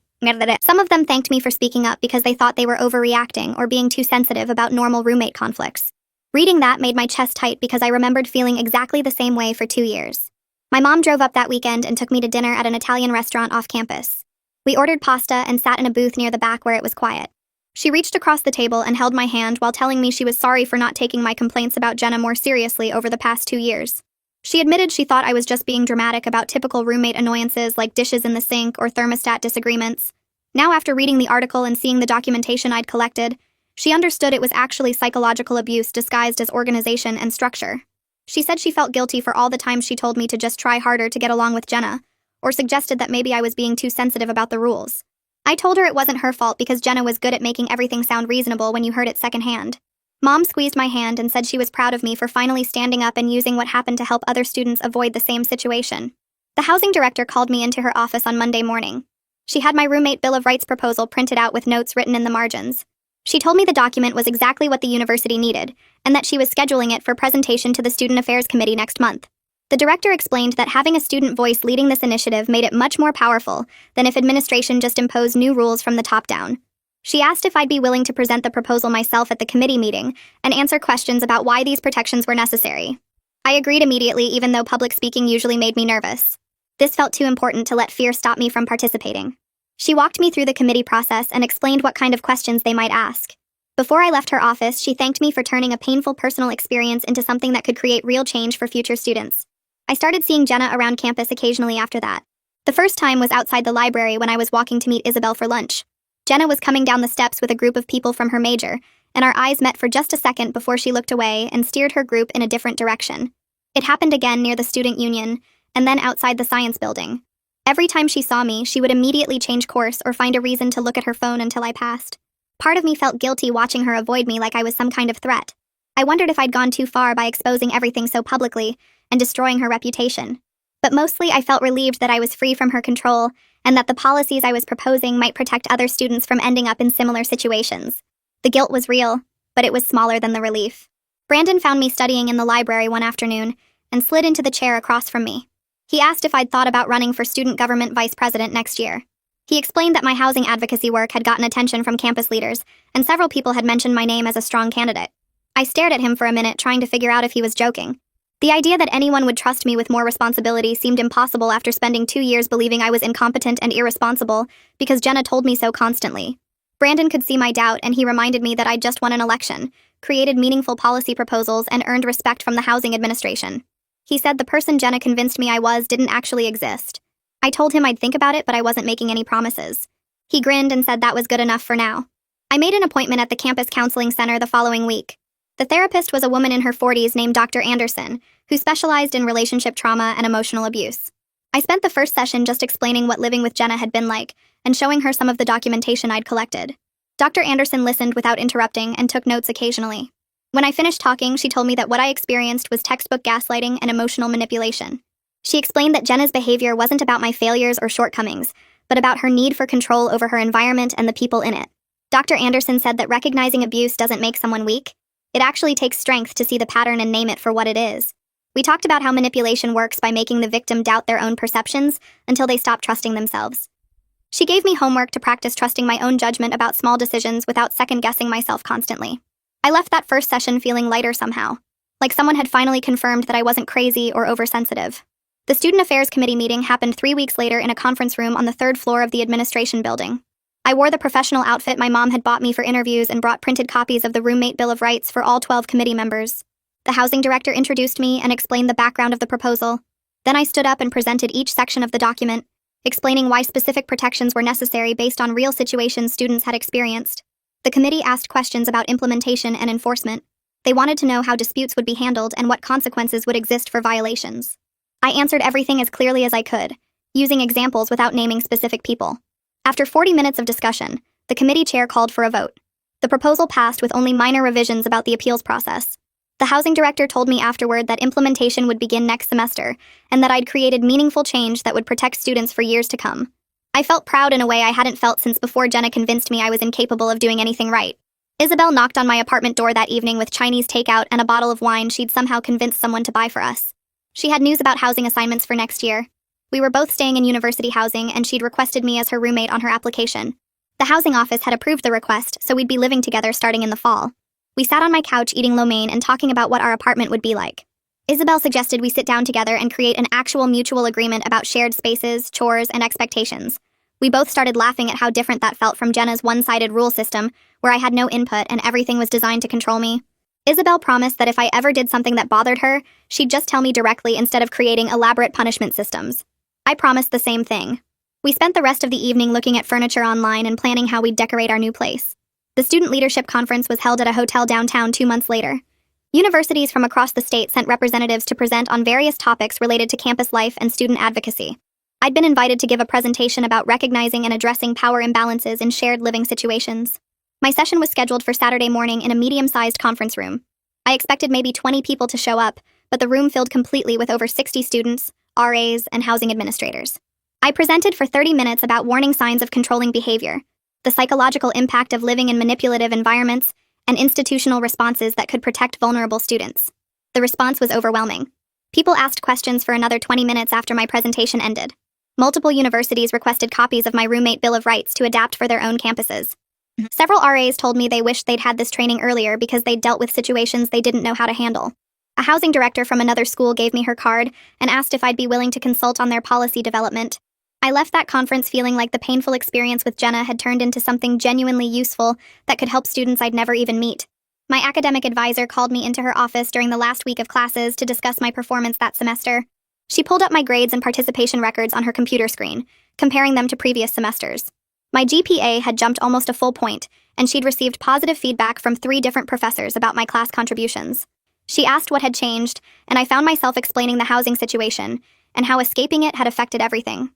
Some of them thanked me for speaking up because they thought they were overreacting or being too sensitive about normal roommate conflicts. Reading that made my chest tight because I remembered feeling exactly the same way for 2 years. My mom drove up that weekend and took me to dinner at an Italian restaurant off campus. We ordered pasta and sat in a booth near the back where it was quiet. She reached across the table and held my hand while telling me she was sorry for not taking my complaints about Jenna more seriously over the past 2 years. She admitted she thought I was just being dramatic about typical roommate annoyances like dishes in the sink or thermostat disagreements. Now, after reading the article and seeing the documentation I'd collected, she understood it was actually psychological abuse disguised as organization and structure. She said she felt guilty for all the times she told me to just try harder to get along with Jenna, or suggested that maybe I was being too sensitive about the rules. I told her it wasn't her fault because Jenna was good at making everything sound reasonable when you heard it secondhand. Mom squeezed my hand and said she was proud of me for finally standing up and using what happened to help other students avoid the same situation. The housing director called me into her office on Monday morning. She had my roommate Bill of Rights proposal printed out with notes written in the margins. She told me the document was exactly what the university needed, and that she was scheduling it for presentation to the Student Affairs Committee next month. The director explained that having a student voice leading this initiative made it much more powerful than if administration just imposed new rules from the top down. She asked if I'd be willing to present the proposal myself at the committee meeting and answer questions about why these protections were necessary. I agreed immediately, even though public speaking usually made me nervous. This felt too important to let fear stop me from participating. She walked me through the committee process and explained what kind of questions they might ask. Before I left her office, she thanked me for turning a painful personal experience into something that could create real change for future students. I started seeing Jenna around campus occasionally after that. The first time was outside the library when I was walking to meet Isabel for lunch. Jenna was coming down the steps with a group of people from her major, and our eyes met for just a second before she looked away and steered her group in a different direction. It happened again near the student union, and then outside the science building. Every time she saw me, she would immediately change course or find a reason to look at her phone until I passed. Part of me felt guilty watching her avoid me like I was some kind of threat. I wondered if I'd gone too far by exposing everything so publicly and destroying her reputation. But mostly I felt relieved that I was free from her control and that the policies I was proposing might protect other students from ending up in similar situations. The guilt was real, but it was smaller than the relief. Brandon found me studying in the library one afternoon and slid into the chair across from me. He asked if I'd thought about running for student government vice president next year. He explained that my housing advocacy work had gotten attention from campus leaders, and several people had mentioned my name as a strong candidate. I stared at him for a minute, trying to figure out if he was joking. The idea that anyone would trust me with more responsibility seemed impossible after spending 2 years believing I was incompetent and irresponsible because Jenna told me so constantly. Brandon could see my doubt, and he reminded me that I'd just won an election, created meaningful policy proposals, and earned respect from the housing administration. He said the person Jenna convinced me I was didn't actually exist. I told him I'd think about it, but I wasn't making any promises. He grinned and said that was good enough for now. I made an appointment at the campus counseling center the following week. The therapist was a woman in her 40s named Dr. Anderson, who specialized in relationship trauma and emotional abuse. I spent the first session just explaining what living with Jenna had been like and showing her some of the documentation I'd collected. Dr. Anderson listened without interrupting and took notes occasionally. When I finished talking, she told me that what I experienced was textbook gaslighting and emotional manipulation. She explained that Jenna's behavior wasn't about my failures or shortcomings, but about her need for control over her environment and the people in it. Dr. Anderson said that recognizing abuse doesn't make someone weak. It actually takes strength to see the pattern and name it for what it is. We talked about how manipulation works by making the victim doubt their own perceptions until they stop trusting themselves. She gave me homework to practice trusting my own judgment about small decisions without second-guessing myself constantly. I left that first session feeling lighter somehow, like someone had finally confirmed that I wasn't crazy or oversensitive. The Student Affairs Committee meeting happened 3 weeks later in a conference room on the 3rd floor of the administration building. I wore the professional outfit my mom had bought me for interviews and brought printed copies of the Roommate Bill of Rights for all 12 committee members. The housing director introduced me and explained the background of the proposal. Then I stood up and presented each section of the document, explaining why specific protections were necessary based on real situations students had experienced. The committee asked questions about implementation and enforcement. They wanted to know how disputes would be handled and what consequences would exist for violations. I answered everything as clearly as I could, using examples without naming specific people. After 40 minutes of discussion, the committee chair called for a vote. The proposal passed with only minor revisions about the appeals process. The housing director told me afterward that implementation would begin next semester, and that I'd created meaningful change that would protect students for years to come. I felt proud in a way I hadn't felt since before Jenna convinced me I was incapable of doing anything right. Isabel knocked on my apartment door that evening with Chinese takeout and a bottle of wine she'd somehow convinced someone to buy for us. She had news about housing assignments for next year. We were both staying in university housing, and she'd requested me as her roommate on her application. The housing office had approved the request, so we'd be living together starting in the fall. We sat on my couch eating lo mein and talking about what our apartment would be like. Isabel suggested we sit down together and create an actual mutual agreement about shared spaces, chores, and expectations. We both started laughing at how different that felt from Jenna's one-sided rule system, where I had no input and everything was designed to control me. Isabel promised that if I ever did something that bothered her, she'd just tell me directly instead of creating elaborate punishment systems. I promised the same thing. We spent the rest of the evening looking at furniture online and planning how we'd decorate our new place. The student leadership conference was held at a hotel downtown 2 months later. Universities from across the state sent representatives to present on various topics related to campus life and student advocacy. I'd been invited to give a presentation about recognizing and addressing power imbalances in shared living situations. My session was scheduled for Saturday morning in a medium-sized conference room. I expected maybe 20 people to show up, but the room filled completely with over 60 students, RAs, and housing administrators. I presented for 30 minutes about warning signs of controlling behavior, the psychological impact of living in manipulative environments, and institutional responses that could protect vulnerable students. The response was overwhelming. People asked questions for another 20 minutes after my presentation ended. Multiple universities requested copies of my Roommate Bill of Rights to adapt for their own campuses. Several RAs told me they wished they'd had this training earlier because they'd dealt with situations they didn't know how to handle. A housing director from another school gave me her card and asked if I'd be willing to consult on their policy development. I left that conference feeling like the painful experience with Jenna had turned into something genuinely useful that could help students I'd never even meet. My academic advisor called me into her office during the last week of classes to discuss my performance that semester. She pulled up my grades and participation records on her computer screen, comparing them to previous semesters. My GPA had jumped almost a full point, and she'd received positive feedback from 3 different professors about my class contributions. She asked what had changed, and I found myself explaining the housing situation and how escaping it had affected everything.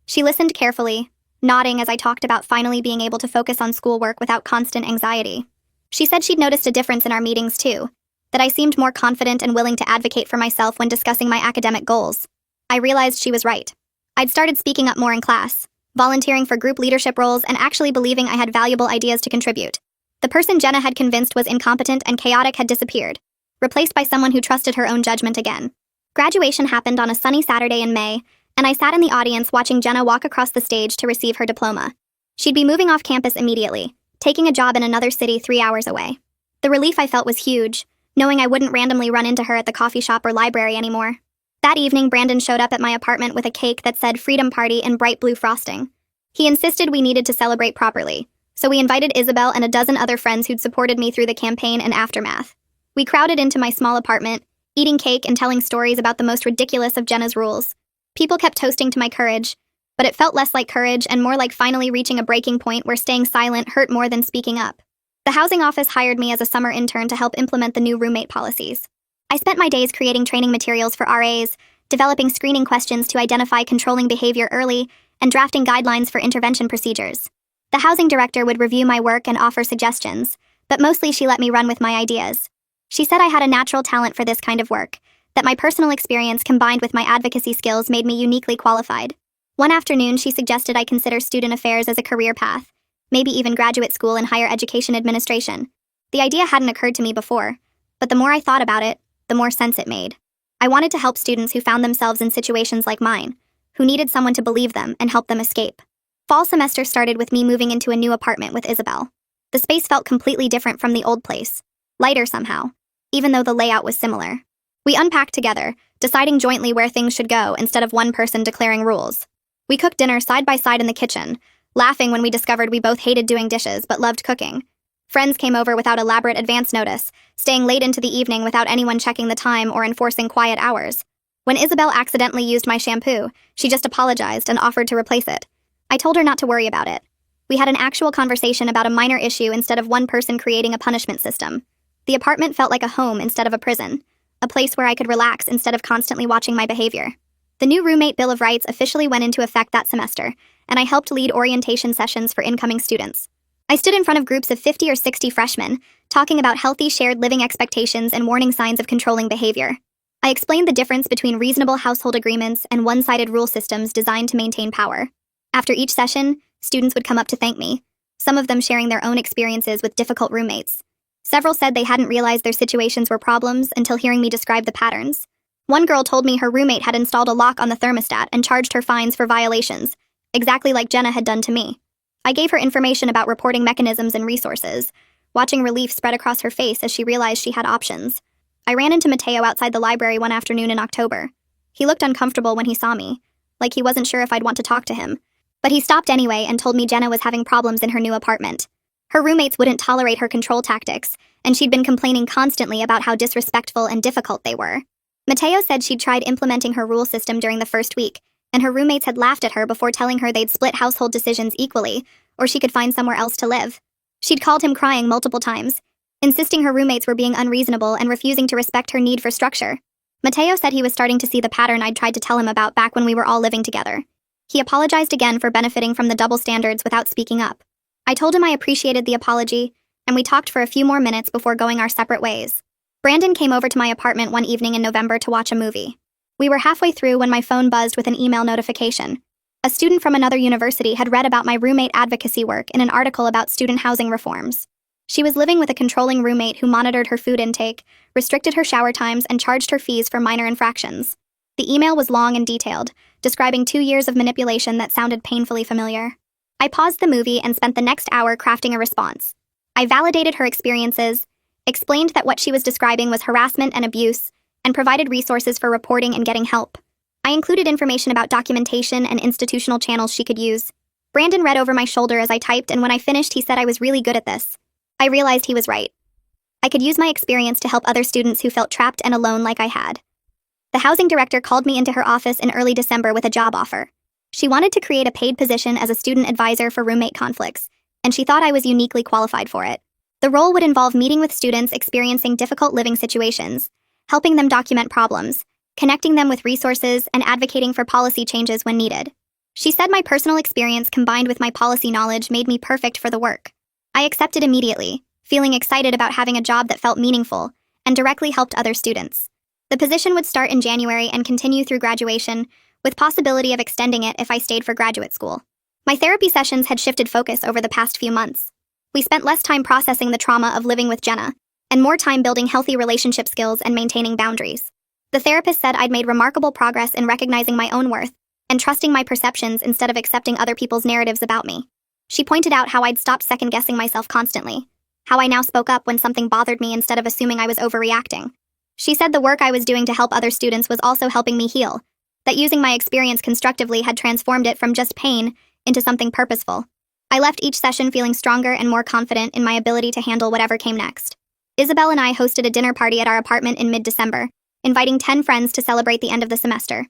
She listened carefully, nodding as I talked about finally being able to focus on schoolwork without constant anxiety. She said she'd noticed a difference in our meetings too, that I seemed more confident and willing to advocate for myself when discussing my academic goals. I realized she was right. I'd started speaking up more in class, volunteering for group leadership roles, and actually believing I had valuable ideas to contribute. The person Jenna had convinced was incompetent and chaotic had disappeared, replaced by someone who trusted her own judgment again. Graduation happened on a sunny Saturday in May, and I sat in the audience watching Jenna walk across the stage to receive her diploma. She'd be moving off campus immediately, taking a job in another city 3 hours away. The relief I felt was huge, knowing I wouldn't randomly run into her at the coffee shop or library anymore. That evening, Brandon showed up at my apartment with a cake that said Freedom Party in bright blue frosting. He insisted we needed to celebrate properly, so we invited Isabel and a dozen other friends who'd supported me through the campaign and aftermath. We crowded into my small apartment, eating cake and telling stories about the most ridiculous of Jenna's rules. People kept toasting to my courage, but it felt less like courage and more like finally reaching a breaking point where staying silent hurt more than speaking up. The housing office hired me as a summer intern to help implement the new roommate policies. I spent my days creating training materials for RAs, developing screening questions to identify controlling behavior early, and drafting guidelines for intervention procedures. The housing director would review my work and offer suggestions, but mostly she let me run with my ideas. She said I had a natural talent for this kind of work, that my personal experience combined with my advocacy skills made me uniquely qualified. One afternoon, she suggested I consider student affairs as a career path, maybe even graduate school in higher education administration. The idea hadn't occurred to me before, but the more I thought about it, the more sense it made. I wanted to help students who found themselves in situations like mine, who needed someone to believe them and help them escape. Fall semester started with me moving into a new apartment with Isabel. The space felt completely different from the old place, lighter somehow, even though the layout was similar. We unpacked together, deciding jointly where things should go instead of one person declaring rules. We cooked dinner side by side in the kitchen, laughing when we discovered we both hated doing dishes but loved cooking. Friends came over without elaborate advance notice, staying late into the evening without anyone checking the time or enforcing quiet hours. When Isabel accidentally used my shampoo, she just apologized and offered to replace it. I told her not to worry about it. We had an actual conversation about a minor issue instead of one person creating a punishment system. The apartment felt like a home instead of a prison, a place where I could relax instead of constantly watching my behavior. The new roommate Bill of Rights officially went into effect that semester, and I helped lead orientation sessions for incoming students. I stood in front of groups of 50 or 60 freshmen, talking about healthy shared living expectations and warning signs of controlling behavior. I explained the difference between reasonable household agreements and one-sided rule systems designed to maintain power. After each session, students would come up to thank me, some of them sharing their own experiences with difficult roommates. Several said they hadn't realized their situations were problems until hearing me describe the patterns. One girl told me her roommate had installed a lock on the thermostat and charged her fines for violations, exactly like Jenna had done to me. I gave her information about reporting mechanisms and resources, watching relief spread across her face as she realized she had options. I ran into Mateo outside the library one afternoon in October. He looked uncomfortable when he saw me, like he wasn't sure if I'd want to talk to him. But he stopped anyway and told me Jenna was having problems in her new apartment. Her roommates wouldn't tolerate her control tactics, and she'd been complaining constantly about how disrespectful and difficult they were. Mateo said she'd tried implementing her rule system during the first week, and her roommates had laughed at her before telling her they'd split household decisions equally, or she could find somewhere else to live. She'd called him crying multiple times, insisting her roommates were being unreasonable and refusing to respect her need for structure. Mateo said he was starting to see the pattern I'd tried to tell him about back when we were all living together. He apologized again for benefiting from the double standards without speaking up. I told him I appreciated the apology, and we talked for a few more minutes before going our separate ways. Brandon came over to my apartment one evening in November to watch a movie. We were halfway through when my phone buzzed with an email notification. A student from another university had read about my roommate advocacy work in an article about student housing reforms. She was living with a controlling roommate who monitored her food intake, restricted her shower times, and charged her fees for minor infractions. The email was long and detailed, describing 2 years of manipulation that sounded painfully familiar. I paused the movie and spent the next hour crafting a response. I validated her experiences, explained that what she was describing was harassment and abuse, and provided resources for reporting and getting help. I included information about documentation and institutional channels she could use. Brandon read over my shoulder as I typed, and when I finished, he said I was really good at this. I realized he was right. I could use my experience to help other students who felt trapped and alone like I had. The housing director called me into her office in early December with a job offer. She wanted to create a paid position as a student advisor for roommate conflicts, and she thought I was uniquely qualified for it. The role would involve meeting with students experiencing difficult living situations, helping them document problems, connecting them with resources, and advocating for policy changes when needed. She said my personal experience combined with my policy knowledge made me perfect for the work. I accepted immediately, feeling excited about having a job that felt meaningful and directly helped other students. The position would start in January and continue through graduation, with possibility of extending it if I stayed for graduate school. My therapy sessions had shifted focus over the past few months. We spent less time processing the trauma of living with Jenna, and more time building healthy relationship skills and maintaining boundaries. The therapist said I'd made remarkable progress in recognizing my own worth and trusting my perceptions instead of accepting other people's narratives about me. She pointed out how I'd stopped second-guessing myself constantly, how I now spoke up when something bothered me instead of assuming I was overreacting. She said the work I was doing to help other students was also helping me heal, that using my experience constructively had transformed it from just pain into something purposeful. I left each session feeling stronger and more confident in my ability to handle whatever came next. Isabel and I hosted a dinner party at our apartment in mid-December, inviting 10 friends to celebrate the end of the semester.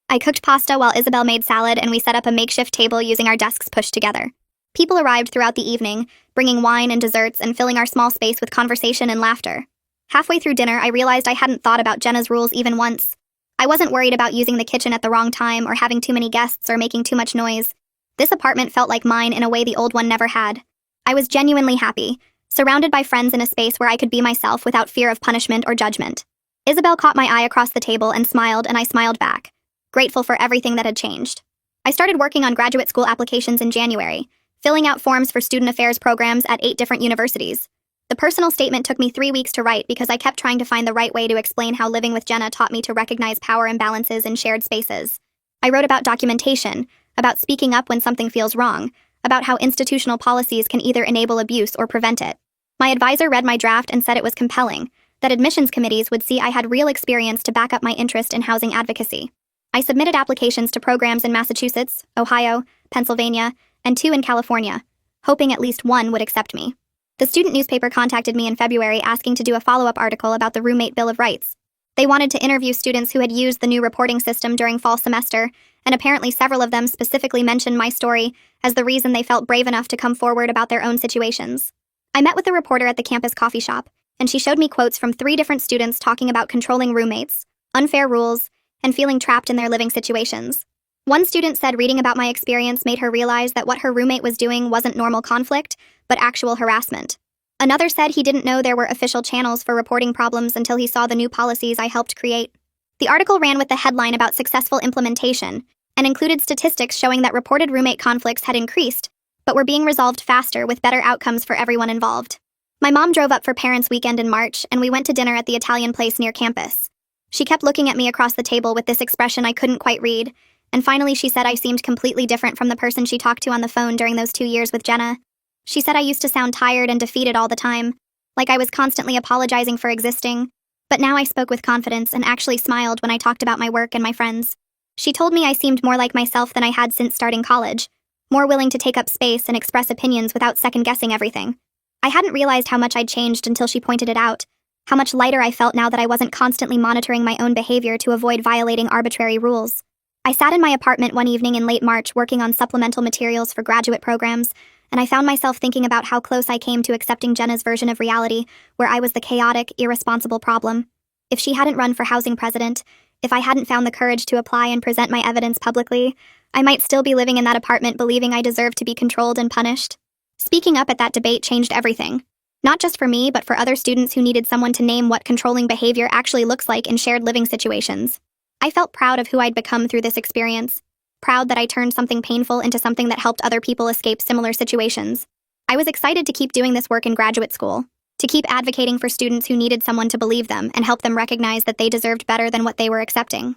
I cooked pasta while Isabel made salad, and we set up a makeshift table using our desks pushed together. People arrived throughout the evening, bringing wine and desserts and filling our small space with conversation and laughter. Halfway through dinner, I realized I hadn't thought about Jenna's rules even once. I wasn't worried about using the kitchen at the wrong time or having too many guests or making too much noise. This apartment felt like mine in a way the old one never had. I was genuinely happy, surrounded by friends in a space where I could be myself without fear of punishment or judgment. Isabel caught my eye across the table and smiled, and I smiled back, grateful for everything that had changed. I started working on graduate school applications in January, filling out forms for student affairs programs at 8 different universities. The personal statement took me 3 weeks to write because I kept trying to find the right way to explain how living with Jenna taught me to recognize power imbalances in shared spaces. I wrote about documentation, about speaking up when something feels wrong, about how institutional policies can either enable abuse or prevent it. My advisor read my draft and said it was compelling, that admissions committees would see I had real experience to back up my interest in housing advocacy. I submitted applications to programs in Massachusetts, Ohio, Pennsylvania, and 2 in California, hoping at least one would accept me. The student newspaper contacted me in February asking to do a follow-up article about the Roommate Bill of Rights. They wanted to interview students who had used the new reporting system during fall semester, and apparently several of them specifically mentioned my story as the reason they felt brave enough to come forward about their own situations. I met with the reporter at the campus coffee shop, and she showed me quotes from 3 different students talking about controlling roommates, unfair rules, and feeling trapped in their living situations. One student said reading about my experience made her realize that what her roommate was doing wasn't normal conflict, but actual harassment. Another said he didn't know there were official channels for reporting problems until he saw the new policies I helped create. The article ran with the headline about successful implementation and included statistics showing that reported roommate conflicts had increased, but were being resolved faster with better outcomes for everyone involved. My mom drove up for Parents' Weekend in March, and we went to dinner at the Italian place near campus. She kept looking at me across the table with this expression I couldn't quite read, and finally she said I seemed completely different from the person she talked to on the phone during those 2 years with Jenna. She said I used to sound tired and defeated all the time, like I was constantly apologizing for existing, but now I spoke with confidence and actually smiled when I talked about my work and my friends. She told me I seemed more like myself than I had since starting college, more willing to take up space and express opinions without second-guessing everything. I hadn't realized how much I'd changed until she pointed it out, how much lighter I felt now that I wasn't constantly monitoring my own behavior to avoid violating arbitrary rules. I sat in my apartment one evening in late March working on supplemental materials for graduate programs, and I found myself thinking about how close I came to accepting Jenna's version of reality, where I was the chaotic, irresponsible problem. If she hadn't run for housing president, if I hadn't found the courage to apply and present my evidence publicly, I might still be living in that apartment believing I deserved to be controlled and punished. Speaking up at that debate changed everything. Not just for me, but for other students who needed someone to name what controlling behavior actually looks like in shared living situations. I felt proud of who I'd become through this experience, proud that I turned something painful into something that helped other people escape similar situations. I was excited to keep doing this work in graduate school, to keep advocating for students who needed someone to believe them and help them recognize that they deserved better than what they were accepting.